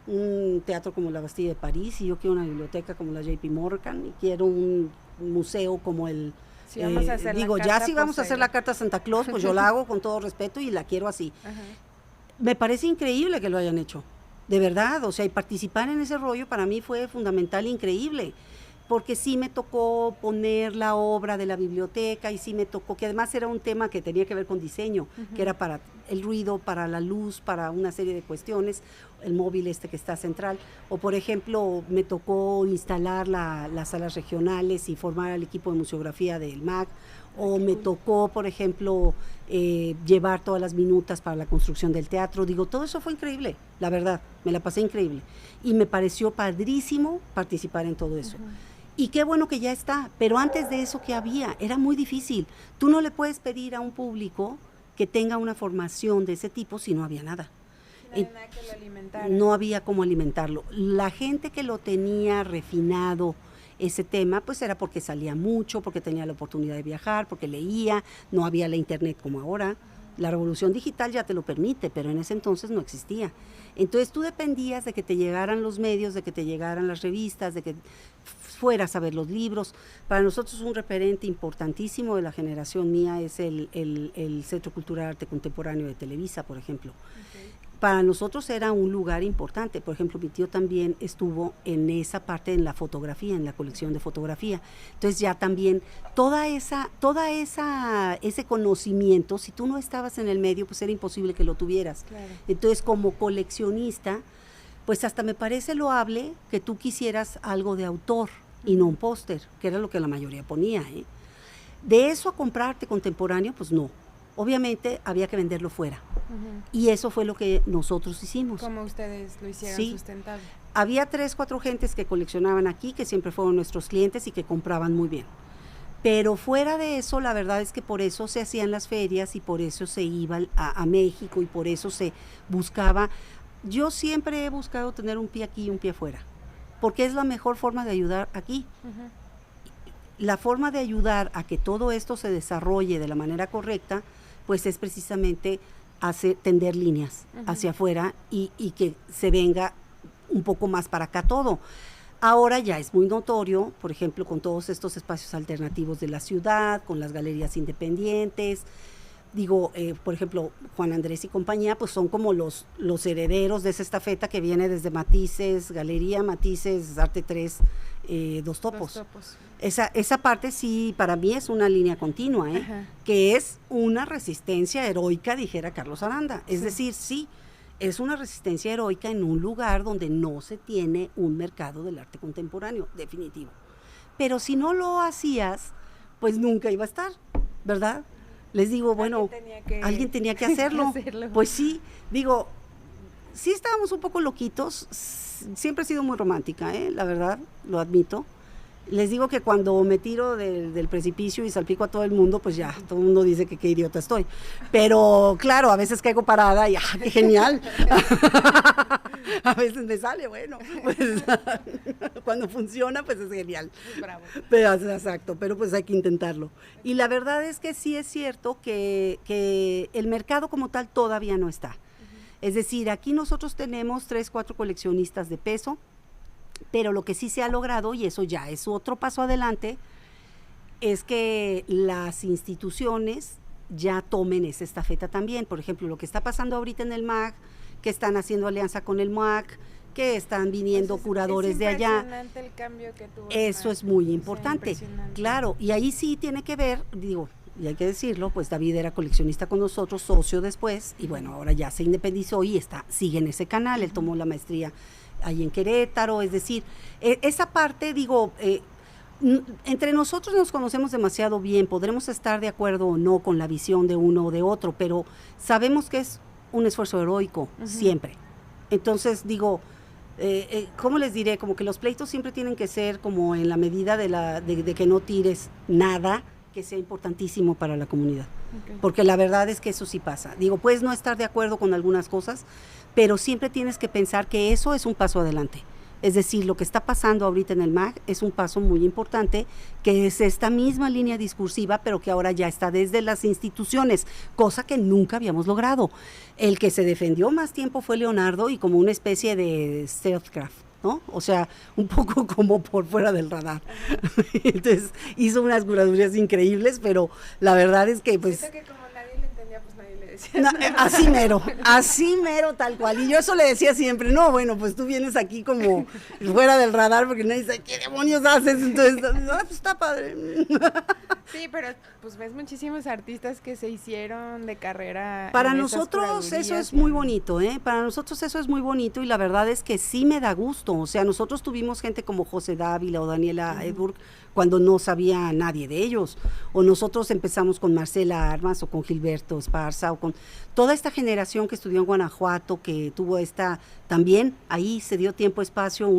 un teatro como la Bastilla de París, y yo quiero una biblioteca como la JP Morgan, y quiero un museo como el... Si vamos a hacer si vamos a hacer la carta a Santa Claus, pues yo la hago con todo respeto y la quiero así. Me parece increíble que lo hayan hecho, de verdad, o sea, y participar en ese rollo para mí fue fundamental, increíble, porque sí me tocó poner la obra de la biblioteca, y sí me tocó, que además era un tema que tenía que ver con diseño, que era para el ruido, para la luz, para una serie de cuestiones, el móvil que está central, o por ejemplo me tocó instalar las salas regionales y formar al equipo de museografía del MAC, o me tocó, por ejemplo, llevar todas las minutas para la construcción del teatro. Digo, todo eso fue increíble, la verdad, me la pasé increíble, y me pareció padrísimo participar en todo eso. Y qué bueno que ya está, pero antes de eso, ¿qué había? Era muy difícil. Tú no le puedes pedir a un público que tenga una formación de ese tipo si no había nada. No había nada que lo alimentara. No había cómo alimentarlo. La gente que lo tenía refinado, ese tema, pues era porque salía mucho, porque tenía la oportunidad de viajar, porque leía, no había la internet como ahora. La revolución digital ya te lo permite, pero en ese entonces no existía. Entonces tú dependías de que te llegaran los medios, de que te llegaran las revistas, de que fueras a ver los libros. Para nosotros un referente importantísimo de la generación mía es el Centro Cultural Arte Contemporáneo de Televisa, por ejemplo. Para nosotros era un lugar importante. Por ejemplo, mi tío también estuvo en esa parte, en la fotografía, en la colección de fotografía. Entonces ya también ese conocimiento, si tú no estabas en el medio, pues era imposible que lo tuvieras. Claro. Entonces, como coleccionista, pues hasta me parece loable que tú quisieras algo de autor y no un póster, que era lo que la mayoría ponía, ¿eh? De eso a comprar arte contemporáneo, pues no. Obviamente había que venderlo fuera. Y eso fue lo que nosotros hicimos. Como ustedes lo hicieron sustentable. Había 3, 4 gentes que coleccionaban aquí, que siempre fueron nuestros clientes y que compraban muy bien. Pero fuera de eso, la verdad es que por eso se hacían las ferias y por eso se iba a México y por eso se buscaba. Yo siempre he buscado tener un pie aquí y un pie afuera, porque es la mejor forma de ayudar aquí. La forma de ayudar a que todo esto se desarrolle de la manera correcta, pues es precisamente tender líneas hacia afuera y que se venga un poco más para acá todo. Ahora ya es muy notorio, por ejemplo, con todos estos espacios alternativos de la ciudad, con las galerías independientes. Digo, por ejemplo, Juan Andrés y compañía, pues son como los herederos de esa estafeta que viene desde Matices, Galería Matices, Arte 3, Dos Topos. Esa parte sí, para mí es una línea continua, que es una resistencia heroica, dijera Carlos Aranda. Es decir, sí, es una resistencia heroica en un lugar donde no se tiene un mercado del arte contemporáneo, definitivo. Pero si no lo hacías, pues nunca iba a estar, ¿verdad? Les digo, bueno, alguien tenía que hacerlo. Pues sí, digo, sí estábamos un poco loquitos, siempre he sido muy romántica, la verdad, lo admito. Les digo que cuando me tiro del precipicio y salpico a todo el mundo, pues ya, todo el mundo dice que qué idiota estoy. Pero claro, a veces caigo parada y qué genial. A veces me sale, bueno, pues cuando funciona, pues es genial. Bravo. Pero, exacto, pero pues hay que intentarlo. Y la verdad es que sí es cierto que el mercado como tal todavía no está. Es decir, aquí nosotros tenemos 3, 4 coleccionistas de peso, pero lo que sí se ha logrado, y eso ya es otro paso adelante, es que las instituciones ya tomen esa estafeta también. Por ejemplo, lo que está pasando ahorita en el MAC, que están haciendo alianza con el MAC, que están viniendo curadores de allá. Es impresionante el cambio que tuvo. Eso es muy importante, claro, y ahí sí tiene que ver, digo, y hay que decirlo, pues David era coleccionista con nosotros, socio después, y bueno, ahora ya se independizó y sigue en ese canal, él tomó la maestría ahí en Querétaro, es decir, esa parte, digo, entre nosotros nos conocemos demasiado bien, podremos estar de acuerdo o no con la visión de uno o de otro, pero sabemos que es un esfuerzo heroico, siempre. Entonces, digo, ¿cómo les diré? Como que los pleitos siempre tienen que ser como en la medida de que no tires nada que sea importantísimo para la comunidad. Porque la verdad es que eso sí pasa. Digo, puedes no estar de acuerdo con algunas cosas, pero siempre tienes que pensar que eso es un paso adelante. Es decir, lo que está pasando ahorita en el MAC es un paso muy importante, que es esta misma línea discursiva, pero que ahora ya está desde las instituciones, cosa que nunca habíamos logrado. El que se defendió más tiempo fue Leonardo y como una especie de stealthcraft, ¿no? O sea, un poco como por fuera del radar. Entonces, hizo unas curadurías increíbles, pero la verdad es que pues... Siento que como nadie le entendía, pues nadie le decía No, nada. así mero, tal cual. Y yo eso le decía siempre, no, bueno, pues tú vienes aquí como fuera del radar porque nadie sabe qué demonios haces, entonces, pues está padre. Sí, pero pues ves muchísimos artistas que se hicieron de carrera. Para nosotros eso es muy bonito, Para nosotros eso es muy bonito y la verdad es que sí me da gusto. O sea, nosotros tuvimos gente como José Dávila o Daniela Edburg cuando no sabía nadie de ellos. O nosotros empezamos con Marcela Armas o con Gilberto Esparza o con toda esta generación que estudió en Guanajuato, que tuvo también ahí se dio tiempo, espacio,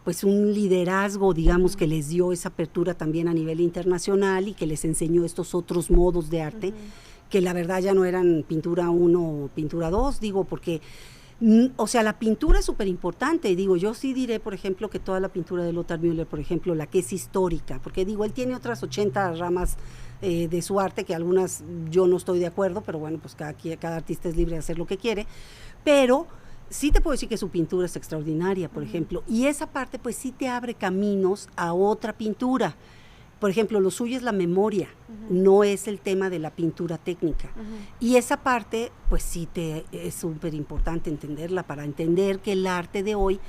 pues un liderazgo, digamos, que les dio esa apertura también a nivel internacional y que les enseñó estos otros modos de arte, que la verdad ya no eran pintura 1 o pintura 2, digo, porque, o sea, la pintura es súper importante, digo, yo sí diré, por ejemplo, que toda la pintura de Lothar Müller, por ejemplo, la que es histórica, porque digo, él tiene otras 80 ramas de su arte, que algunas yo no estoy de acuerdo, pero bueno, pues cada artista es libre de hacer lo que quiere, pero... sí te puedo decir que su pintura es extraordinaria, por ejemplo, y esa parte pues sí te abre caminos a otra pintura. Por ejemplo, lo suyo es la memoria, no es el tema de la pintura técnica. Y esa parte pues sí es súper importante entenderla para entender que el arte de hoy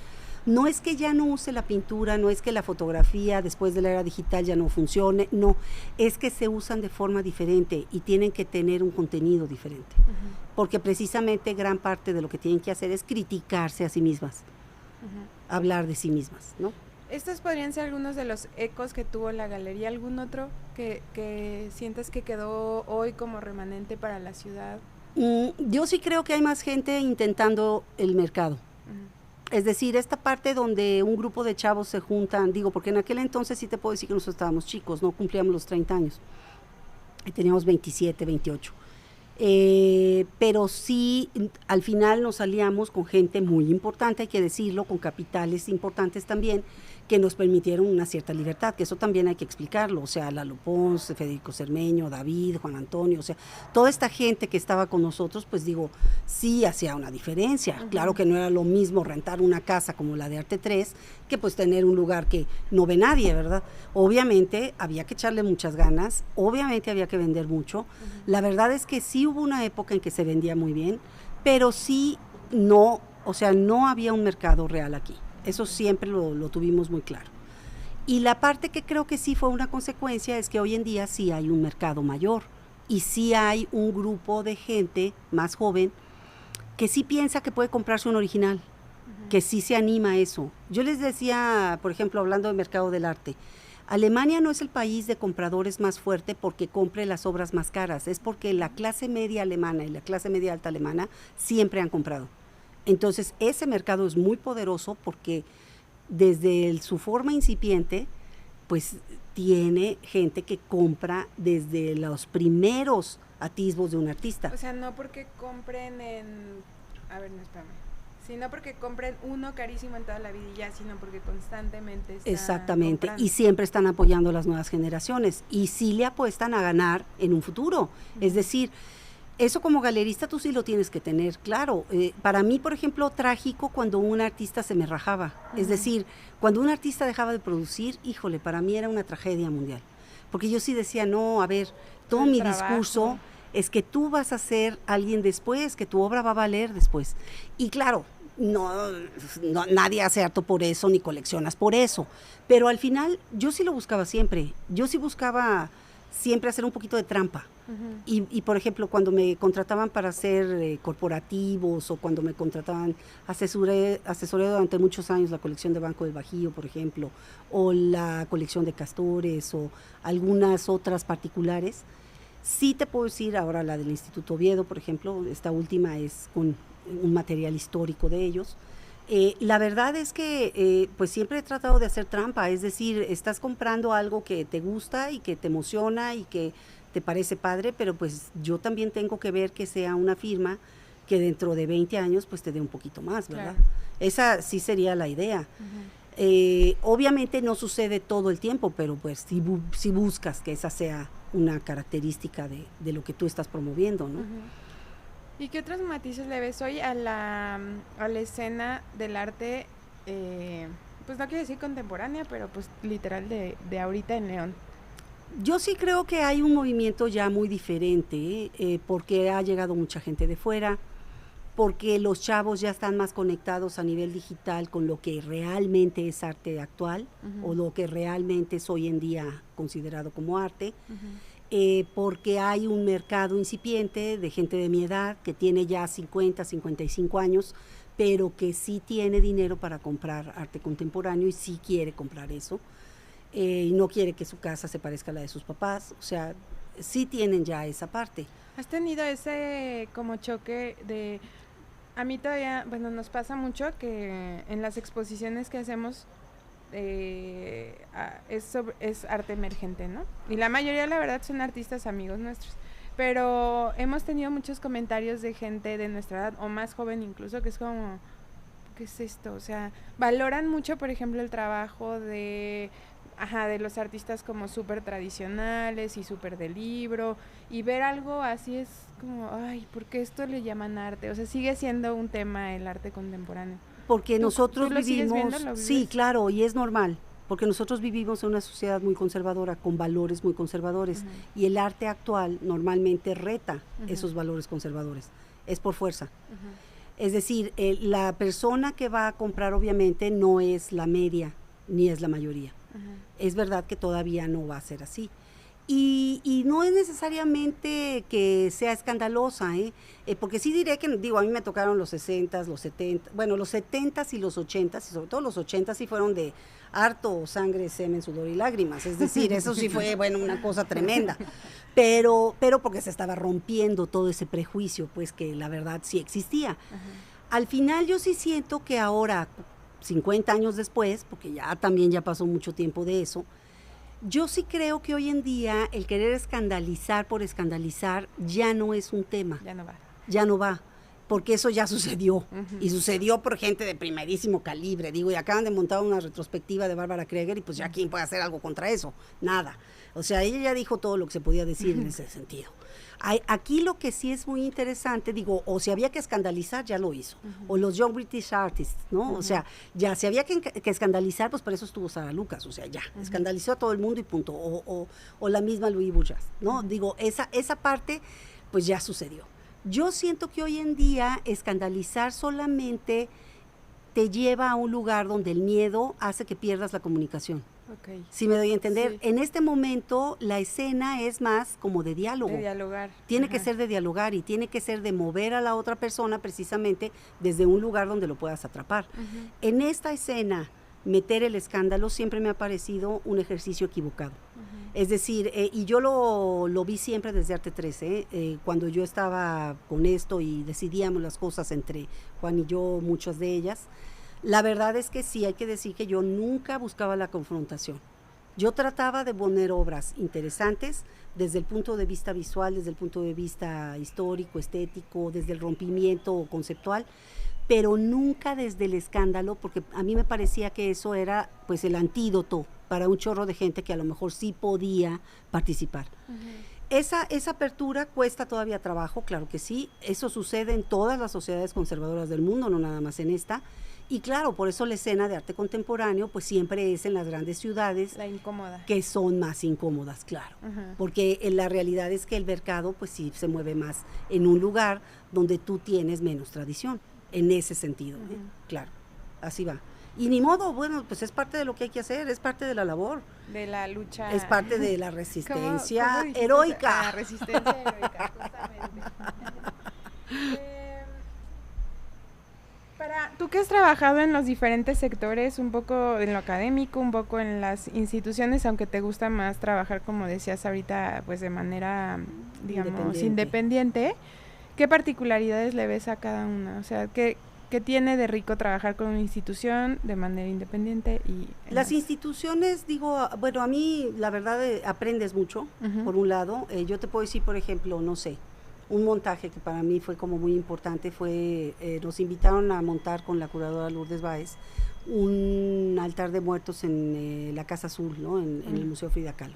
no es que ya no use la pintura, no es que la fotografía después de la era digital ya no funcione, no, es que se usan de forma diferente y tienen que tener un contenido diferente. Porque precisamente gran parte de lo que tienen que hacer es criticarse a sí mismas, hablar de sí mismas, ¿no? Estos podrían ser algunos de los ecos que tuvo la galería. ¿Algún otro que sientas que quedó hoy como remanente para la ciudad? Yo sí creo que hay más gente intentando el mercado. Es decir, esta parte donde un grupo de chavos se juntan, digo, porque en aquel entonces sí te puedo decir que nosotros estábamos chicos, no cumplíamos los 30 años, y teníamos 27, 28. Pero sí, al final nos aliamos con gente muy importante, hay que decirlo, con capitales importantes también, que nos permitieron una cierta libertad, que eso también hay que explicarlo, o sea, Lalo Pons, Federico Cermeño, David, Juan Antonio, o sea, toda esta gente que estaba con nosotros, pues digo, sí hacía una diferencia. Claro que no era lo mismo rentar una casa como la de Arte 3, que pues tener un lugar que no ve nadie, ¿verdad? Obviamente había que echarle muchas ganas, obviamente había que vender mucho. La verdad es que sí hubo una época en que se vendía muy bien, pero sí no, o sea, no había un mercado real aquí. Eso siempre lo tuvimos muy claro. Y la parte que creo que sí fue una consecuencia es que hoy en día sí hay un mercado mayor y sí hay un grupo de gente más joven que sí piensa que puede comprarse un original, que sí se anima a eso. Yo les decía, por ejemplo, hablando del mercado del arte, Alemania no es el país de compradores más fuerte porque compre las obras más caras, es porque la clase media alemana y la clase media alta alemana siempre han comprado. Entonces, ese mercado es muy poderoso porque desde su forma incipiente, pues tiene gente que compra desde los primeros atisbos de un artista. O sea, no porque compren en... A ver, no, espérame. Sino porque compren uno carísimo en toda la vida y ya, sino porque constantemente están Exactamente, comprando. y siempre están apoyando a las nuevas generaciones y sí le apuestan a ganar en un futuro. Es decir, eso como galerista tú sí lo tienes que tener claro. Para mí, por ejemplo, trágico cuando un artista se me rajaba. Es decir, cuando un artista dejaba de producir, híjole, para mí era una tragedia mundial. Porque yo sí decía, no, a ver, todo mi discurso es que tú vas a ser alguien después, que tu obra va a valer después. Y claro, no, nadie hace arte por eso, ni coleccionas por eso. Pero al final, yo sí lo buscaba siempre. Yo sí buscaba siempre hacer un poquito de trampa. Y por ejemplo, cuando me contrataban para hacer corporativos o cuando me contrataban, asesoré durante muchos años la colección de Banco del Bajío, por ejemplo, o la colección de Castores o algunas otras particulares. Sí te puedo decir ahora la del Instituto Oviedo, por ejemplo, esta última es con un material histórico de ellos. La verdad es que pues siempre he tratado de hacer trampa, es decir, estás comprando algo que te gusta y que te emociona y que te parece padre, pero pues yo también tengo que ver que sea una firma que dentro de 20 años pues te dé un poquito más, ¿verdad? Claro. Esa sí sería la idea. Obviamente no sucede todo el tiempo, pero pues si buscas que esa sea una característica de lo que tú estás promoviendo, ¿no? ¿Y qué otros matices le ves hoy a la escena del arte, pues no quiero decir contemporánea, pero pues literal de ahorita en León? Yo sí creo que hay un movimiento ya muy diferente, porque ha llegado mucha gente de fuera, porque los chavos ya están más conectados a nivel digital con lo que realmente es arte actual, o lo que realmente es hoy en día considerado como arte. Porque hay un mercado incipiente de gente de mi edad que tiene ya 50, 55 años, pero que sí tiene dinero para comprar arte contemporáneo y sí quiere comprar eso, y no quiere que su casa se parezca a la de sus papás, o sea, sí tienen ya esa parte. ¿Has tenido ese como choque de... A mí todavía, bueno, nos pasa mucho que en las exposiciones que hacemos es arte emergente, ¿no? Y la mayoría, la verdad, son artistas amigos nuestros. Pero hemos tenido muchos comentarios de gente de nuestra edad, o más joven incluso, que es como, ¿qué es esto? O sea, valoran mucho, por ejemplo, el trabajo de los artistas como súper tradicionales y súper de libro, y ver algo así es como, ay, ¿por qué esto le llaman arte? O sea, sigue siendo un tema el arte contemporáneo. Porque nosotros vivimos, sí, claro, y es normal, porque nosotros vivimos en una sociedad muy conservadora, con valores muy conservadores, y el arte actual normalmente reta esos valores conservadores, es por fuerza. Es decir, la persona que va a comprar obviamente no es la media, ni es la mayoría. Es verdad que todavía no va a ser así. Y no es necesariamente que sea escandalosa, porque sí diré que, a mí me tocaron los 60s, los 70, bueno, los 70s y los 80s, y sobre todo los 80s sí fueron de harto sangre, semen, sudor y lágrimas, es decir, eso sí fue, una cosa tremenda, pero porque se estaba rompiendo todo ese prejuicio, pues que la verdad sí existía. Al final yo sí siento que ahora, 50 años después, porque ya pasó mucho tiempo de eso, Yo sí creo que hoy en día el querer escandalizar por escandalizar ya no es un tema. Ya no va, porque eso ya sucedió. Y sucedió por gente de primerísimo calibre. Digo, y acaban de montar una retrospectiva de Bárbara Kreger y pues ya quién puede hacer algo contra eso. Nada. O sea, ella ya dijo todo lo que se podía decir en ese sentido. Aquí lo que sí es muy interesante, digo, o si había que escandalizar, ya lo hizo. O los Young British Artists, ¿no? O sea, ya si había que escandalizar, pues para eso estuvo Sara Lucas, o sea, ya, escandalizó a todo el mundo y punto. O la misma Louis Bourgeois, ¿no? Digo, esa parte, pues ya sucedió. Yo siento que hoy en día escandalizar solamente te lleva a un lugar donde el miedo hace que pierdas la comunicación. Okay. Si me doy a entender, Sí. en este momento la escena es más como de diálogo. De dialogar. Tiene que ser de dialogar y tiene que ser de mover a la otra persona precisamente desde un lugar donde lo puedas atrapar. En esta escena, meter el escándalo siempre me ha parecido un ejercicio equivocado. Es decir, y yo lo vi siempre desde Arte 13, cuando yo estaba con esto y decidíamos las cosas entre Juan y yo, muchas de ellas. La verdad es que sí, hay que decir que yo nunca buscaba la confrontación. Yo trataba de poner obras interesantes desde el punto de vista visual, desde el punto de vista histórico, estético, desde el rompimiento conceptual, pero nunca desde el escándalo, porque a mí me parecía que eso era pues el antídoto para un chorro de gente que a lo mejor sí podía participar. Esa apertura cuesta todavía trabajo, claro que sí, eso sucede en todas las sociedades conservadoras del mundo, no nada más en esta. Y claro, por eso la escena de arte contemporáneo pues siempre es en las grandes ciudades. La incómoda. Que son más incómodas, claro. Porque la realidad es que el mercado pues sí se mueve más en un lugar donde tú tienes menos tradición, en ese sentido, claro, así va. Y ni modo, bueno, pues es parte de lo que hay que hacer, es parte de la labor. De la lucha. Es parte de la resistencia ¿Cómo heroica. La resistencia heroica, justamente. Tú que has trabajado en los diferentes sectores, un poco en lo académico, un poco en las instituciones, aunque te gusta más trabajar, como decías ahorita, pues de manera, digamos, independiente, ¿qué particularidades le ves a cada una? O sea, ¿qué tiene de rico trabajar con una institución de manera independiente? Las instituciones, digo, bueno, a mí la verdad aprendes mucho, por un lado. Yo te puedo decir, por ejemplo, no sé, un montaje que para mí fue como muy importante fue, nos invitaron a montar con la curadora Lourdes Báez un altar de muertos en la Casa Azul, ¿no? En el Museo Frida Kahlo.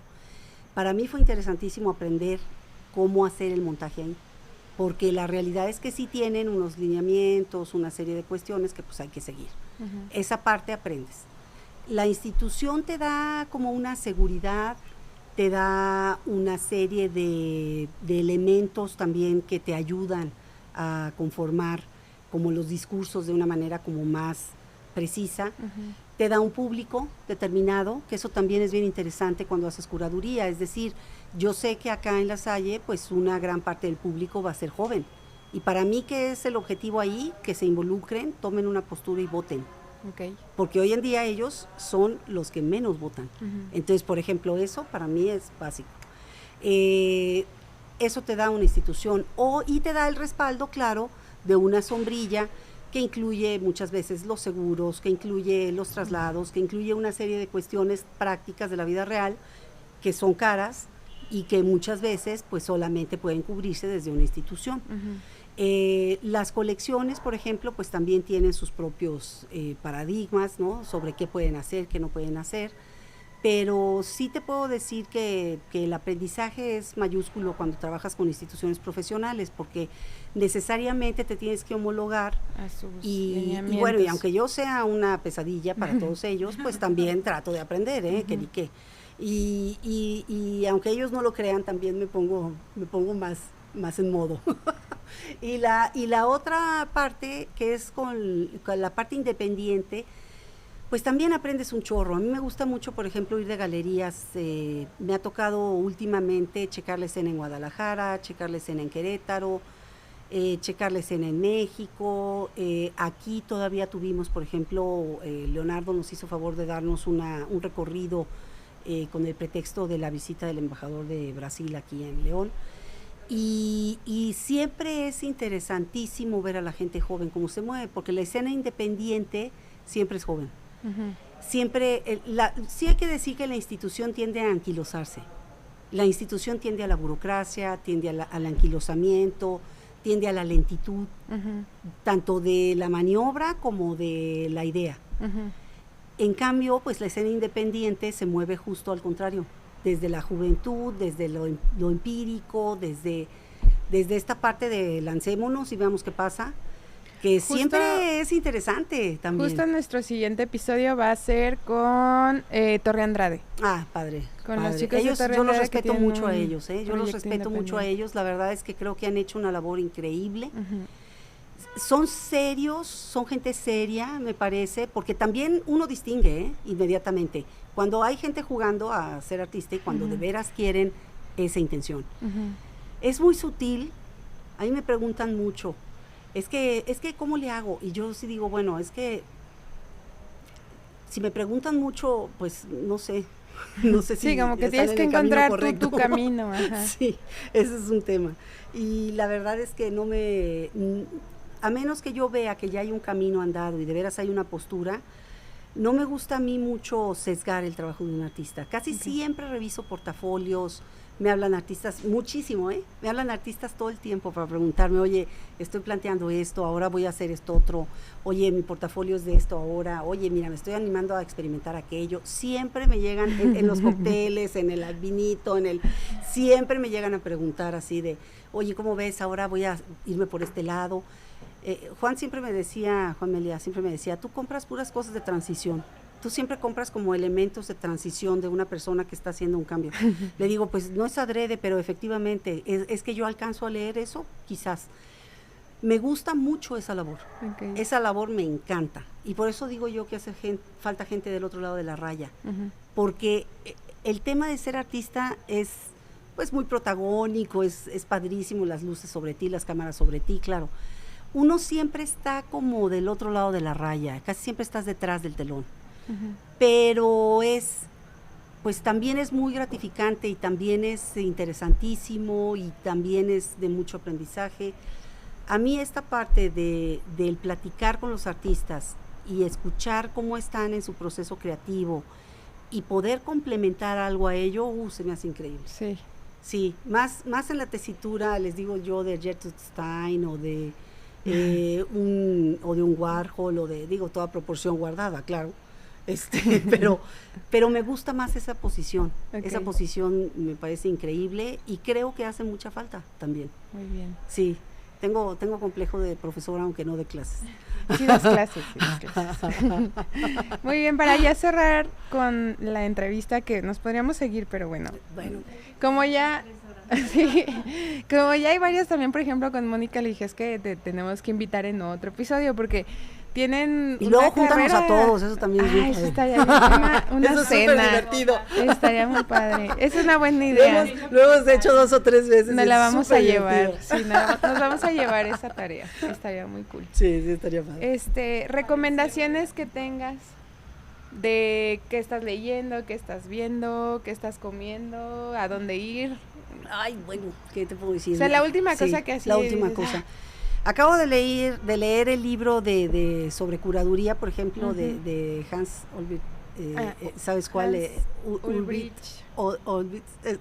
Para mí fue interesantísimo aprender cómo hacer el montaje ahí, porque la realidad es que sí tienen unos lineamientos, una serie de cuestiones que pues hay que seguir. Esa parte aprendes. La institución te da como una seguridad, te da una serie de elementos también que te ayudan a conformar como los discursos de una manera como más precisa. Te da un público determinado, que eso también es bien interesante cuando haces curaduría, es decir, yo sé que acá en La Salle pues una gran parte del público va a ser joven, y para mí que es el objetivo ahí, que se involucren, tomen una postura y voten. Porque hoy en día ellos son los que menos votan. Entonces, por ejemplo, eso para mí es básico. Eso te da una institución y te da el respaldo, claro, de una sombrilla que incluye muchas veces los seguros, que incluye los traslados, que incluye una serie de cuestiones prácticas de la vida real que son caras y que muchas veces pues solamente pueden cubrirse desde una institución. Las colecciones, por ejemplo, pues también tienen sus propios paradigmas, ¿no? Sobre qué pueden hacer, qué no pueden hacer, pero sí te puedo decir que el aprendizaje es mayúsculo cuando trabajas con instituciones profesionales, porque necesariamente te tienes que homologar y bueno, y aunque yo sea una pesadilla para todos ellos, pues también trato de aprender, que ni qué. Y aunque ellos no lo crean, también me pongo más en modo. Y la otra parte, que es con la parte independiente, pues también aprendes un chorro. A mí me gusta mucho, por ejemplo, ir de galerías. Me ha tocado últimamente checar la escena en Guadalajara, checar la escena en Querétaro, checar la escena en México. Aquí todavía tuvimos, por ejemplo, Leonardo nos hizo favor de darnos un recorrido con el pretexto de la visita del embajador de Brasil aquí en León. Y siempre es interesantísimo ver a la gente joven cómo se mueve, porque la escena independiente siempre es joven. siempre, sí hay que decir que la institución tiende a anquilosarse. La institución tiende a la burocracia, tiende al anquilosamiento, tiende a la lentitud, tanto de la maniobra como de la idea. En cambio, pues la escena independiente se mueve justo al contrario, desde la juventud, desde lo empírico, desde esta parte de lancémonos y veamos qué pasa, que justo, siempre es interesante también. Justo nuestro siguiente episodio va a ser con Torre Andrade. Ah, padre. Con padre. los chicos ellos, de Torre yo Andrade, los respeto mucho a ellos, yo los respeto mucho a ellos, la verdad es que creo que han hecho una labor increíble. Son serios, son gente seria, me parece, porque también uno distingue inmediatamente cuando hay gente jugando a ser artista y cuando de veras quieren esa intención. Es muy sutil, a mí me preguntan mucho, es que ¿cómo le hago? Y yo sí digo, bueno, es que si me preguntan mucho, pues no sé si sí, como que tienes que encontrar tu camino. Sí, ese es un tema. Y la verdad es que a menos que yo vea que ya hay un camino andado y de veras hay una postura, no me gusta a mí mucho sesgar el trabajo de un artista. Casi siempre reviso portafolios, me hablan artistas muchísimo, me hablan artistas todo el tiempo para preguntarme, oye, estoy planteando esto, ahora voy a hacer esto otro, oye, mi portafolio es de esto ahora, oye, mira, me estoy animando a experimentar aquello. Siempre me llegan en los cócteles, en el vinito, siempre me llegan a preguntar así de, oye, ¿cómo ves? Ahora voy a irme por este lado. Juan Melia siempre me decía, tú compras puras cosas de transición. Tú siempre compras como elementos de transición de una persona que está haciendo un cambio. Le digo, pues no es adrede, pero efectivamente, es que yo alcanzo a leer eso, quizás. Me gusta mucho esa labor. Esa labor me encanta. Y por eso digo yo que falta gente del otro lado de la raya. Porque el tema de ser artista es pues muy protagónico, es padrísimo, las luces sobre ti, las cámaras sobre ti, claro. Uno siempre está como del otro lado de la raya, casi siempre estás detrás del telón. Pero pues también es muy gratificante y también es interesantísimo y también es de mucho aprendizaje. A mí esta parte del platicar con los artistas y escuchar cómo están en su proceso creativo y poder complementar algo a ello, se me hace increíble. Sí, más en la tesitura, les digo yo, de Gertrude Stein o de un Warhol o de, toda proporción guardada, claro. Pero me gusta más esa posición. Esa posición me parece increíble y creo que hace mucha falta también. Muy bien. Sí, tengo complejo de profesora, aunque no de clases. Sí, das clases. Muy bien, para ya cerrar con la entrevista, que nos podríamos seguir, pero bueno. Como ya hay varias también, por ejemplo, con Mónica le dije, es que te tenemos que invitar en otro episodio, porque tienen y luego juntamos a todos, eso también es bien eso estaría una eso cena. Es divertido. Estaría muy padre. Es una buena idea. Lo hemos hecho 2 o 3 veces. Nos la vamos a llevar. Sí, nos vamos a llevar esa tarea. Estaría muy cool. Sí, estaría padre. Recomendaciones que tengas de qué estás leyendo, qué estás viendo, qué estás comiendo, a dónde ir. Ay, bueno, ¿qué te puedo decir? O sea, la última cosa que así. La última cosa. Acabo de leer el libro sobre curaduría, por ejemplo, de Hans Ulrich, ¿sabes cuál? Ulrich.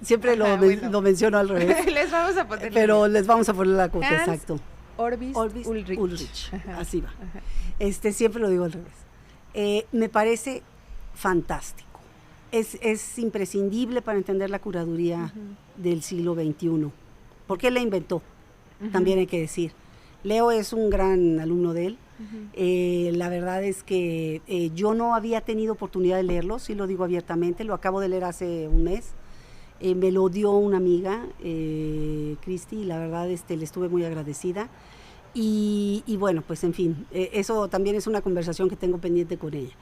Siempre lo menciono al revés. Les vamos a poner. Pero les vamos a poner la cosa, exacto. Orbis Ulrich. Así va. Siempre lo digo al revés. Me parece fantástico. Es imprescindible para entender la curaduría del siglo XXI. ¿Por qué la inventó? También hay que decir. Leo es un gran alumno de él. La verdad es que yo no había tenido oportunidad de leerlo, sí lo digo abiertamente, lo acabo de leer hace un mes. Me lo dio una amiga, Cristi, y la verdad le estuve muy agradecida. Y bueno, pues en fin, eso también es una conversación que tengo pendiente con ella.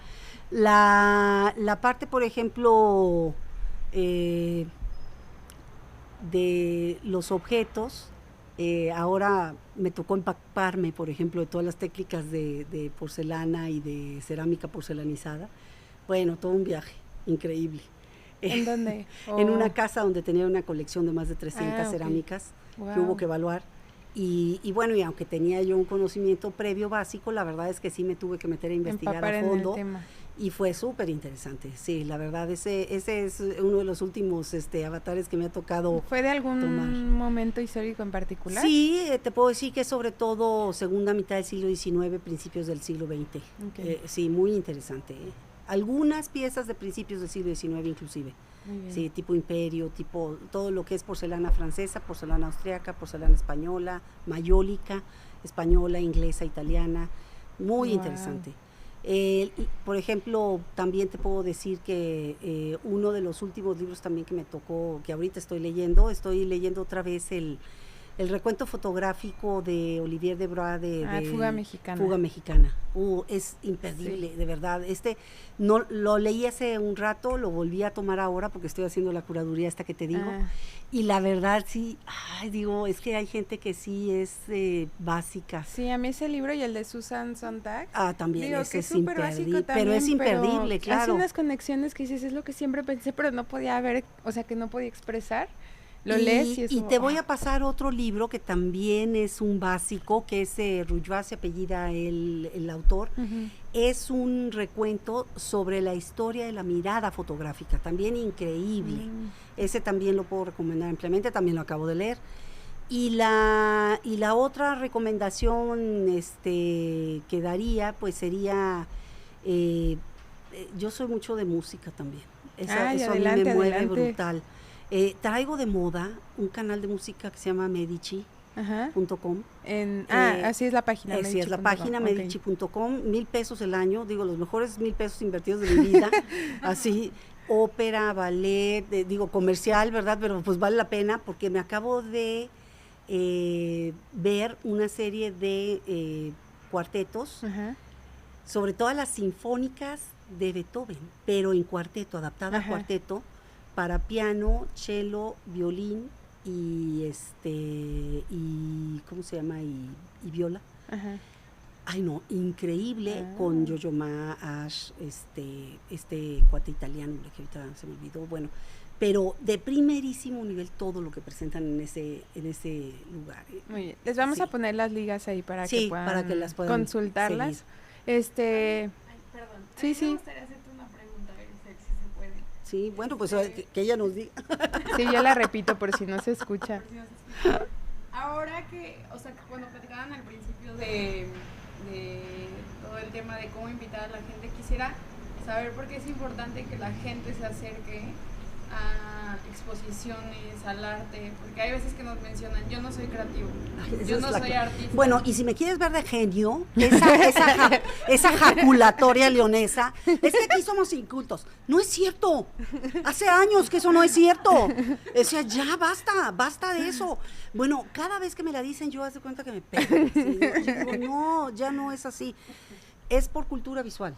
La parte, por ejemplo, de los objetos, ahora me tocó empaparme, por ejemplo, de todas las técnicas de porcelana y de cerámica porcelanizada. Bueno, todo un viaje increíble. ¿En dónde? En una casa donde tenía una colección de más de 300 cerámicas que hubo que evaluar. Y bueno, y aunque tenía yo un conocimiento previo básico, la verdad es que sí me tuve que meter a investigar a fondo. Y fue súper interesante, sí, la verdad, ese es uno de los últimos avatares que me ha tocado. ¿Fue de algún tomar. momento histórico en particular? Sí, te puedo decir que sobre todo segunda mitad del siglo XIX, principios del siglo XX. Okay. Sí, muy interesante. Algunas piezas de principios del siglo XIX inclusive. Sí, tipo imperio, tipo todo lo que es porcelana francesa, porcelana austriaca, porcelana española, mayólica, española, inglesa, italiana, muy interesante. Por ejemplo, también te puedo decir que uno de los últimos libros también que me tocó, que ahorita estoy leyendo otra vez el recuento fotográfico de Olivier Debrois de Fuga Mexicana. Fuga Mexicana. Es imperdible, sí. De verdad. No lo leí hace un rato, lo volví a tomar ahora porque estoy haciendo la curaduría esta que te digo. Y la verdad sí, digo, es que hay gente que sí es básica. Sí, a mí ese libro y el de Susan Sontag. También digo, ese es imperdible, pero es imperdible, claro. Hace unas conexiones que dices, es lo que siempre pensé, pero no podía ver, o sea, que no podía expresar. Lo lees y eso. Y te voy a pasar otro libro que también es un básico, que es Rougeois, se apellida el autor. Es un recuento sobre la historia de la mirada fotográfica, también increíble. Ese también lo puedo recomendar ampliamente, también lo acabo de leer. Y la otra recomendación que daría, pues sería, yo soy mucho de música también. Eso adelante, a mí me mueve adelante. brutal. Traigo de moda un canal de música que se llama Medici.com. Así es la página. Así es la página, Medici.com, 1,000 pesos el año, digo, los mejores 1,000 pesos invertidos de mi vida, así, ópera, ballet, comercial, ¿verdad? Pero pues vale la pena porque me acabo de ver una serie de cuartetos, sobre todo las sinfónicas de Beethoven, pero en cuarteto, adaptada a cuarteto, para piano, cello, violín y ¿cómo se llama? Y viola. Ay no, increíble, con Yo-Yo Ma, Ash, este cuate italiano, que ahorita se me olvidó, bueno, pero de primerísimo nivel todo lo que presentan en ese lugar. Muy bien, les vamos a poner las ligas ahí para que puedan para que las puedan consultarlas. Perdón. Sí. Me gustaría hacerte una pregunta, si se puede. Sí, bueno, pues que ella nos diga. Sí, yo la repito por si no se escucha. Ahora que, o sea, cuando platicaban al principio de todo el tema de cómo invitar a la gente, quisiera saber por qué es importante que la gente se acerque a exposiciones, al arte, porque hay veces que nos mencionan, yo no soy creativo, yo no soy artista. Bueno, y si me quieres ver de genio, esa jaculatoria leonesa, es que aquí somos incultos. No es cierto, hace años que eso no es cierto. O sea, ya basta de eso. Bueno, cada vez que me la dicen, yo haz de cuenta que me pego. ¿Sí? Yo digo, no, ya no es así. Es por cultura visual.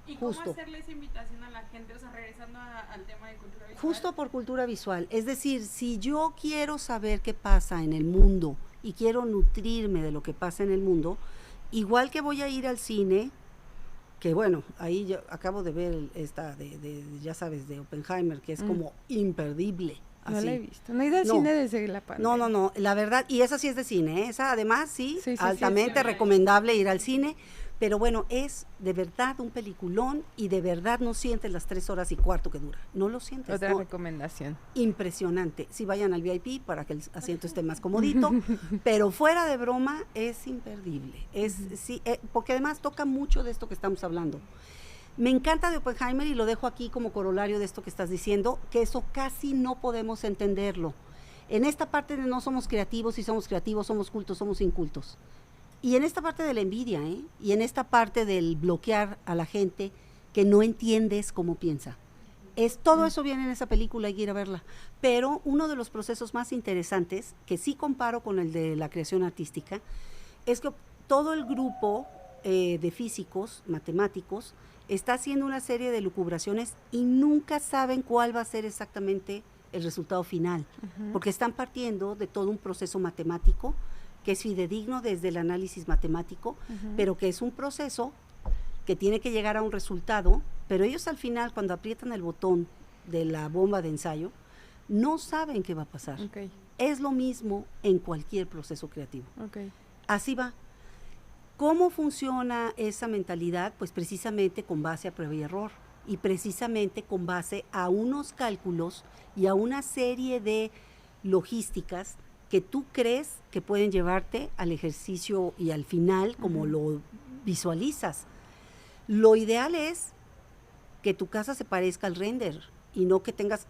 ¿Y cómo hacerle esa invitación a la gente? O sea, regresando al tema de cultura visual. Justo por cultura visual. Es decir, si yo quiero saber qué pasa en el mundo y quiero nutrirme de lo que pasa en el mundo, igual que voy a ir al cine, que bueno, ahí yo acabo de ver esta ya sabes, de Oppenheimer, que es como imperdible. Así. No la he visto. No he ido al cine desde la pandemia. No, la verdad, y esa sí es de cine, esa además sí altamente recomendable ir al cine. Pero bueno, es de verdad un peliculón y de verdad no sientes las 3 horas y cuarto que dura. No lo sientes. Otra recomendación. Impresionante. Sí, vayan al VIP para que el asiento esté más comodito, pero fuera de broma es imperdible. Porque además toca mucho de esto que estamos hablando. Me encanta de Oppenheimer y lo dejo aquí como corolario de esto que estás diciendo, que eso casi no podemos entenderlo. En esta parte de no somos creativos, si somos creativos, somos cultos, somos incultos. Y en esta parte de la envidia, y en esta parte del bloquear a la gente que no entiendes cómo piensa. Todo eso viene en esa película, hay que ir a verla. Pero uno de los procesos más interesantes, que sí comparo con el de la creación artística, es que todo el grupo de físicos, matemáticos, está haciendo una serie de lucubraciones y nunca saben cuál va a ser exactamente el resultado final, porque están partiendo de todo un proceso matemático que es fidedigno desde el análisis matemático, pero que es un proceso que tiene que llegar a un resultado, pero ellos al final, cuando aprietan el botón de la bomba de ensayo, no saben qué va a pasar. Es lo mismo en cualquier proceso creativo. Así va. ¿Cómo funciona esa mentalidad? Pues precisamente con base a prueba y error y precisamente con base a unos cálculos y a una serie de logísticas que tú crees que pueden llevarte al ejercicio y al final como lo visualizas. Lo ideal es que tu casa se parezca al render y no que tengas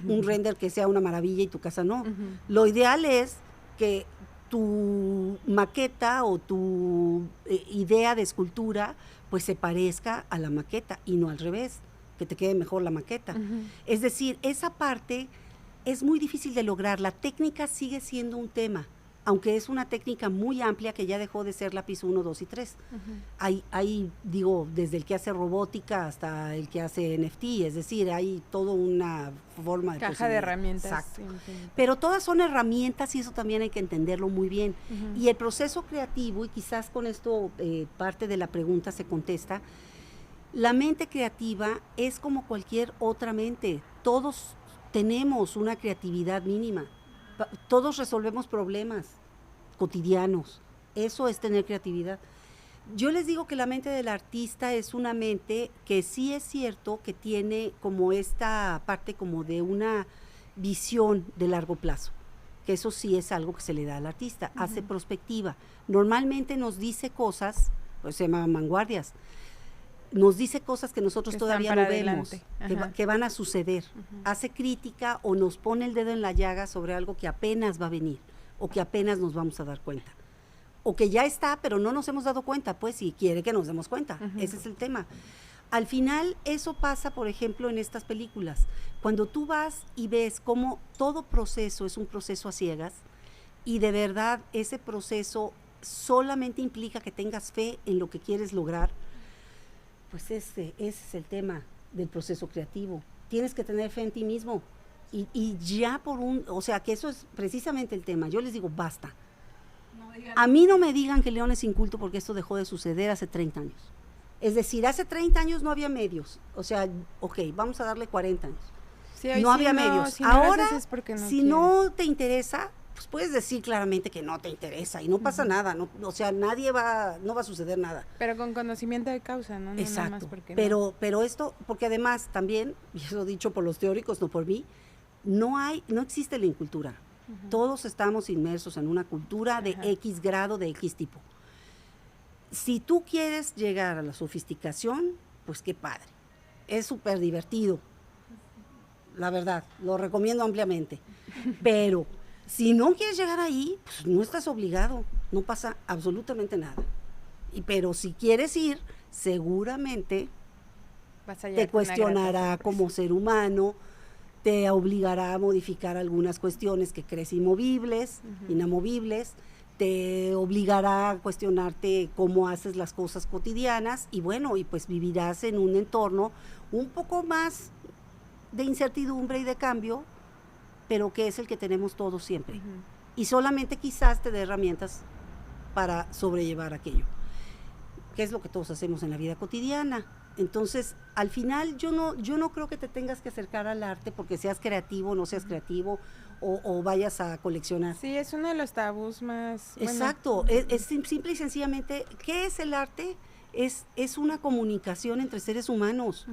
un render que sea una maravilla y tu casa no. Lo ideal es que tu maqueta o tu idea de escultura pues se parezca a la maqueta y no al revés, que te quede mejor la maqueta. Es decir, esa parte es muy difícil de lograr. La técnica sigue siendo un tema, aunque es una técnica muy amplia que ya dejó de ser lápiz 1, 2 y 3. Hay, digo, desde el que hace robótica hasta el que hace NFT, es decir, hay toda una forma de caja de herramientas. Exacto. Sí. Pero todas son herramientas y eso también hay que entenderlo muy bien. Y el proceso creativo, y quizás con esto parte de la pregunta se contesta, la mente creativa es como cualquier otra mente. Todos tenemos una creatividad mínima. Todos resolvemos problemas cotidianos. Eso es tener creatividad. Yo les digo que la mente del artista es una mente que sí es cierto que tiene como esta parte como de una visión de largo plazo, que eso sí es algo que se le da al artista, hace prospectiva. Normalmente nos dice cosas, pues se llaman vanguardias, nos dice cosas que nosotros que todavía no vemos, que van a suceder. Hace crítica o nos pone el dedo en la llaga sobre algo que apenas va a venir o que apenas nos vamos a dar cuenta. O que ya está, pero no nos hemos dado cuenta, pues, y quiere que nos demos cuenta. Ese es el tema. Al final, eso pasa, por ejemplo, en estas películas. Cuando tú vas y ves cómo todo proceso es un proceso a ciegas, y de verdad ese proceso solamente implica que tengas fe en lo que quieres lograr, pues ese es el tema del proceso creativo. Tienes que tener fe en ti mismo. Y ya o sea, que eso es precisamente el tema. Yo les digo, basta. A mí no me digan que León es inculto porque esto dejó de suceder hace 30 años. Es decir, hace 30 años no había medios. O sea, ok, vamos a darle 40 años. Sí, no había medios. Si ahora, si no te interesa, pues puedes decir claramente que no te interesa y no pasa nada. No, o sea, no va a suceder nada. Pero con conocimiento de causa, ¿no? Exacto. Nada más porque pero esto, porque además también, y eso dicho por los teóricos, no por mí, no existe la incultura. Todos estamos inmersos en una cultura de X grado, de X tipo. Si tú quieres llegar a la sofisticación, pues qué padre. Es súper divertido. La verdad, lo recomiendo ampliamente. Pero si no quieres llegar ahí, pues no estás obligado. No pasa absolutamente nada. Pero si quieres ir, seguramente te cuestionará como ser humano, te obligará a modificar algunas cuestiones que crees inamovibles, te obligará a cuestionarte cómo haces las cosas cotidianas y bueno, y pues vivirás en un entorno un poco más de incertidumbre y de cambio, pero que es el que tenemos todos siempre. Y solamente quizás te dé herramientas para sobrellevar aquello, que es lo que todos hacemos en la vida cotidiana. Entonces, al final yo no creo que te tengas que acercar al arte porque seas creativo o no seas creativo o vayas a coleccionar. Sí, es uno de los tabús más... Exacto, es simple y sencillamente, ¿qué es el arte? Es una comunicación entre seres humanos.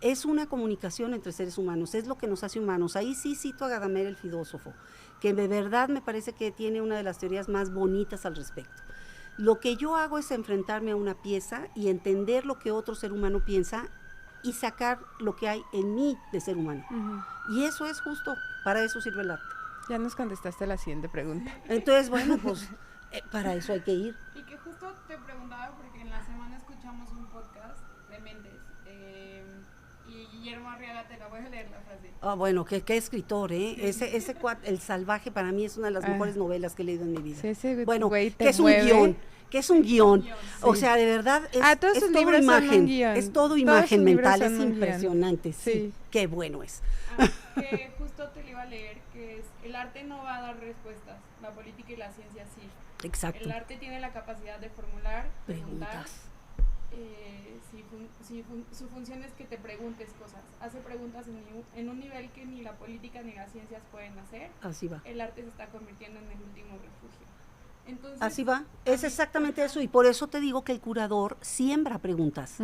Es una comunicación entre seres humanos, es lo que nos hace humanos. Ahí sí cito a Gadamer, el filósofo, que de verdad me parece que tiene una de las teorías más bonitas al respecto. Lo que yo hago es enfrentarme a una pieza y entender lo que otro ser humano piensa y sacar lo que hay en mí de ser humano. Y eso es justo, para eso sirve el arte. Ya nos contestaste la siguiente pregunta. Entonces, bueno, pues para eso hay que ir. Y que justo te preguntaba porque en la semana escuchamos un podcast de Méndez y Guillermo Arriaga, te la voy a leer la frase. Bueno, qué escritor, ¿eh? Ese El Salvaje para mí es una de las mejores novelas que he leído en mi vida. Sí, ese bueno, güey que es un guión. Que es un guión, sí. O sea, de verdad todos es sus todo libros imagen, son un guión. Es todo imagen mental, es un impresionante, sí. Qué bueno es. Que justo te lo iba a leer, que es, el arte no va a dar respuestas, la política y la ciencia sí. Exacto. El arte tiene la capacidad de formular, preguntar. Su función es que te preguntes cosas, hace preguntas en un nivel que ni la política ni las ciencias pueden hacer. Así va. El arte se está convirtiendo en el último refugio. Entonces, así va, es exactamente eso, y por eso te digo que el curador siembra preguntas.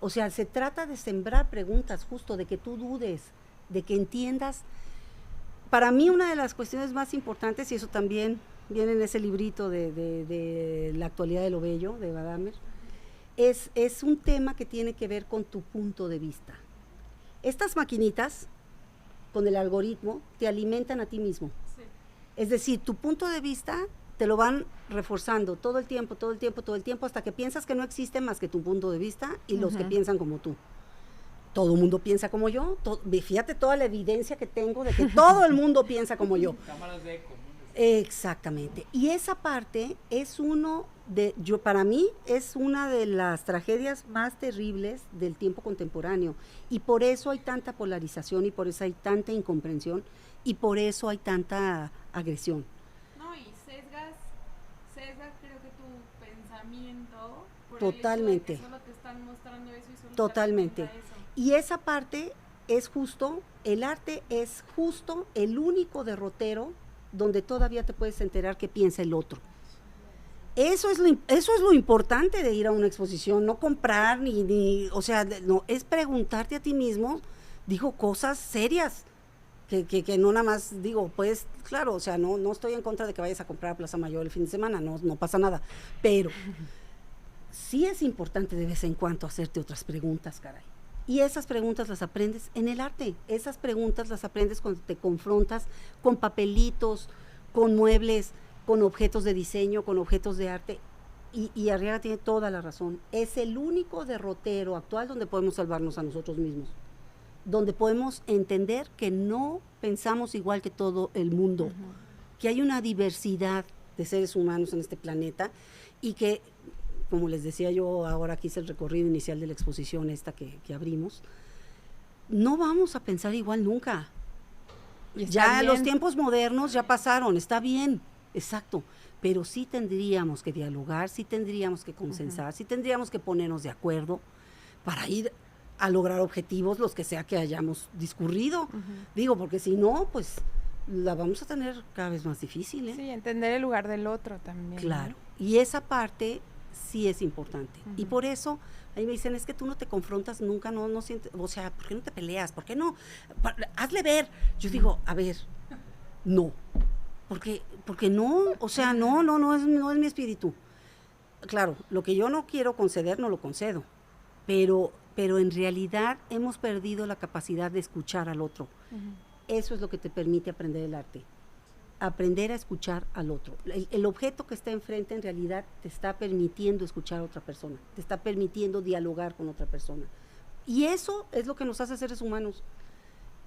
O sea, se trata de sembrar preguntas, justo de que tú dudes, de que entiendas. Para mí una de las cuestiones más importantes, y eso también viene en ese librito de La actualidad de lo bello, de Gadamer, es un tema que tiene que ver con tu punto de vista. Estas maquinitas, con el algoritmo, te alimentan a ti mismo. sí. Es decir, tu punto de vista te lo van reforzando todo el tiempo, hasta que piensas que no existe más que tu punto de vista y los que piensan como tú. Todo el mundo piensa como yo. Fíjate toda la evidencia que tengo de que todo el mundo piensa como yo. Cámaras de eco. Exactamente. Y esa parte es para mí, es una de las tragedias más terribles del tiempo contemporáneo. Y por eso hay tanta polarización, y por eso hay tanta incomprensión, y por eso hay tanta agresión. No, y sesgas creo que tu pensamiento por Totalmente. el hecho de que solo te están mostrando eso y solo Totalmente. te representa eso. Y esa parte es justo, el arte es justo el único derrotero donde todavía te puedes enterar qué piensa el otro. Eso es lo importante de ir a una exposición, no comprar o sea, no, es preguntarte a ti mismo, digo, cosas serias, que no nada más digo, pues, claro, o sea, no estoy en contra de que vayas a comprar a Plaza Mayor el fin de semana, no pasa nada, pero sí es importante de vez en cuando hacerte otras preguntas, caray. Y esas preguntas las aprendes en el arte, esas preguntas las aprendes cuando te confrontas con papelitos, con muebles, con objetos de diseño, con objetos de arte, y Arriaga tiene toda la razón. Es el único derrotero actual donde podemos salvarnos a nosotros mismos, donde podemos entender que no pensamos igual que todo el mundo, que hay una diversidad de seres humanos en este planeta, y que, como les decía yo, ahora aquí hice el recorrido inicial de la exposición esta que abrimos, no vamos a pensar igual nunca. Ya bien. Los tiempos modernos ya pasaron, está bien, exacto, pero sí tendríamos que dialogar, sí tendríamos que consensar, sí tendríamos que ponernos de acuerdo para ir a lograr objetivos, los que sea que hayamos discurrido. Digo, porque si no, pues la vamos a tener cada vez más difícil, ¿eh? Sí, entender el lugar del otro también. Claro, ¿no? y esa parte sí es importante. Y por eso, ahí me dicen, es que tú no te confrontas nunca, no sientes, o sea, ¿por qué no te peleas? ¿Por qué no? Hazle ver. Yo digo, a ver, no. Porque no, o sea, no es mi espíritu. Claro, lo que yo no quiero conceder, no lo concedo. Pero en realidad hemos perdido la capacidad de escuchar al otro. Eso es lo que te permite aprender el arte. Aprender a escuchar al otro. El objeto que está enfrente en realidad te está permitiendo escuchar a otra persona, te está permitiendo dialogar con otra persona. Y eso es lo que nos hace seres humanos.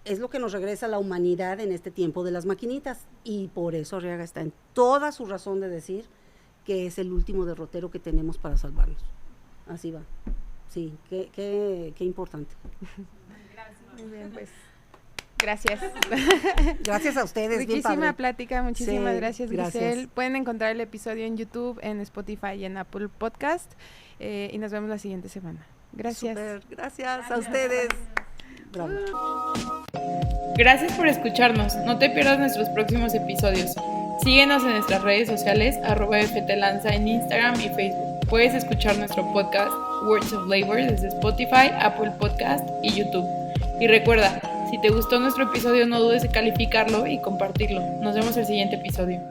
Es lo que nos regresa a la humanidad en este tiempo de las maquinitas. Y por eso Arriaga está en toda su razón de decir que es el último derrotero que tenemos para salvarnos. Así va. Sí, qué importante. Gracias. Muy bien, pues. Gracias. Gracias a ustedes. Riquísima plática, muchísimas Sí, gracias, Grisel. Pueden encontrar el episodio en YouTube, en Spotify y en Apple Podcast. Y nos vemos la siguiente semana. Gracias. Super, gracias a ustedes. Bravo. Gracias por escucharnos. No te pierdas nuestros próximos episodios. Síguenos en nuestras redes sociales, @FTLanza en Instagram y Facebook. Puedes escuchar nuestro podcast Words of Labor desde Spotify, Apple Podcast y YouTube. Y recuerda, si te gustó nuestro episodio, no dudes en calificarlo y compartirlo. Nos vemos el siguiente episodio.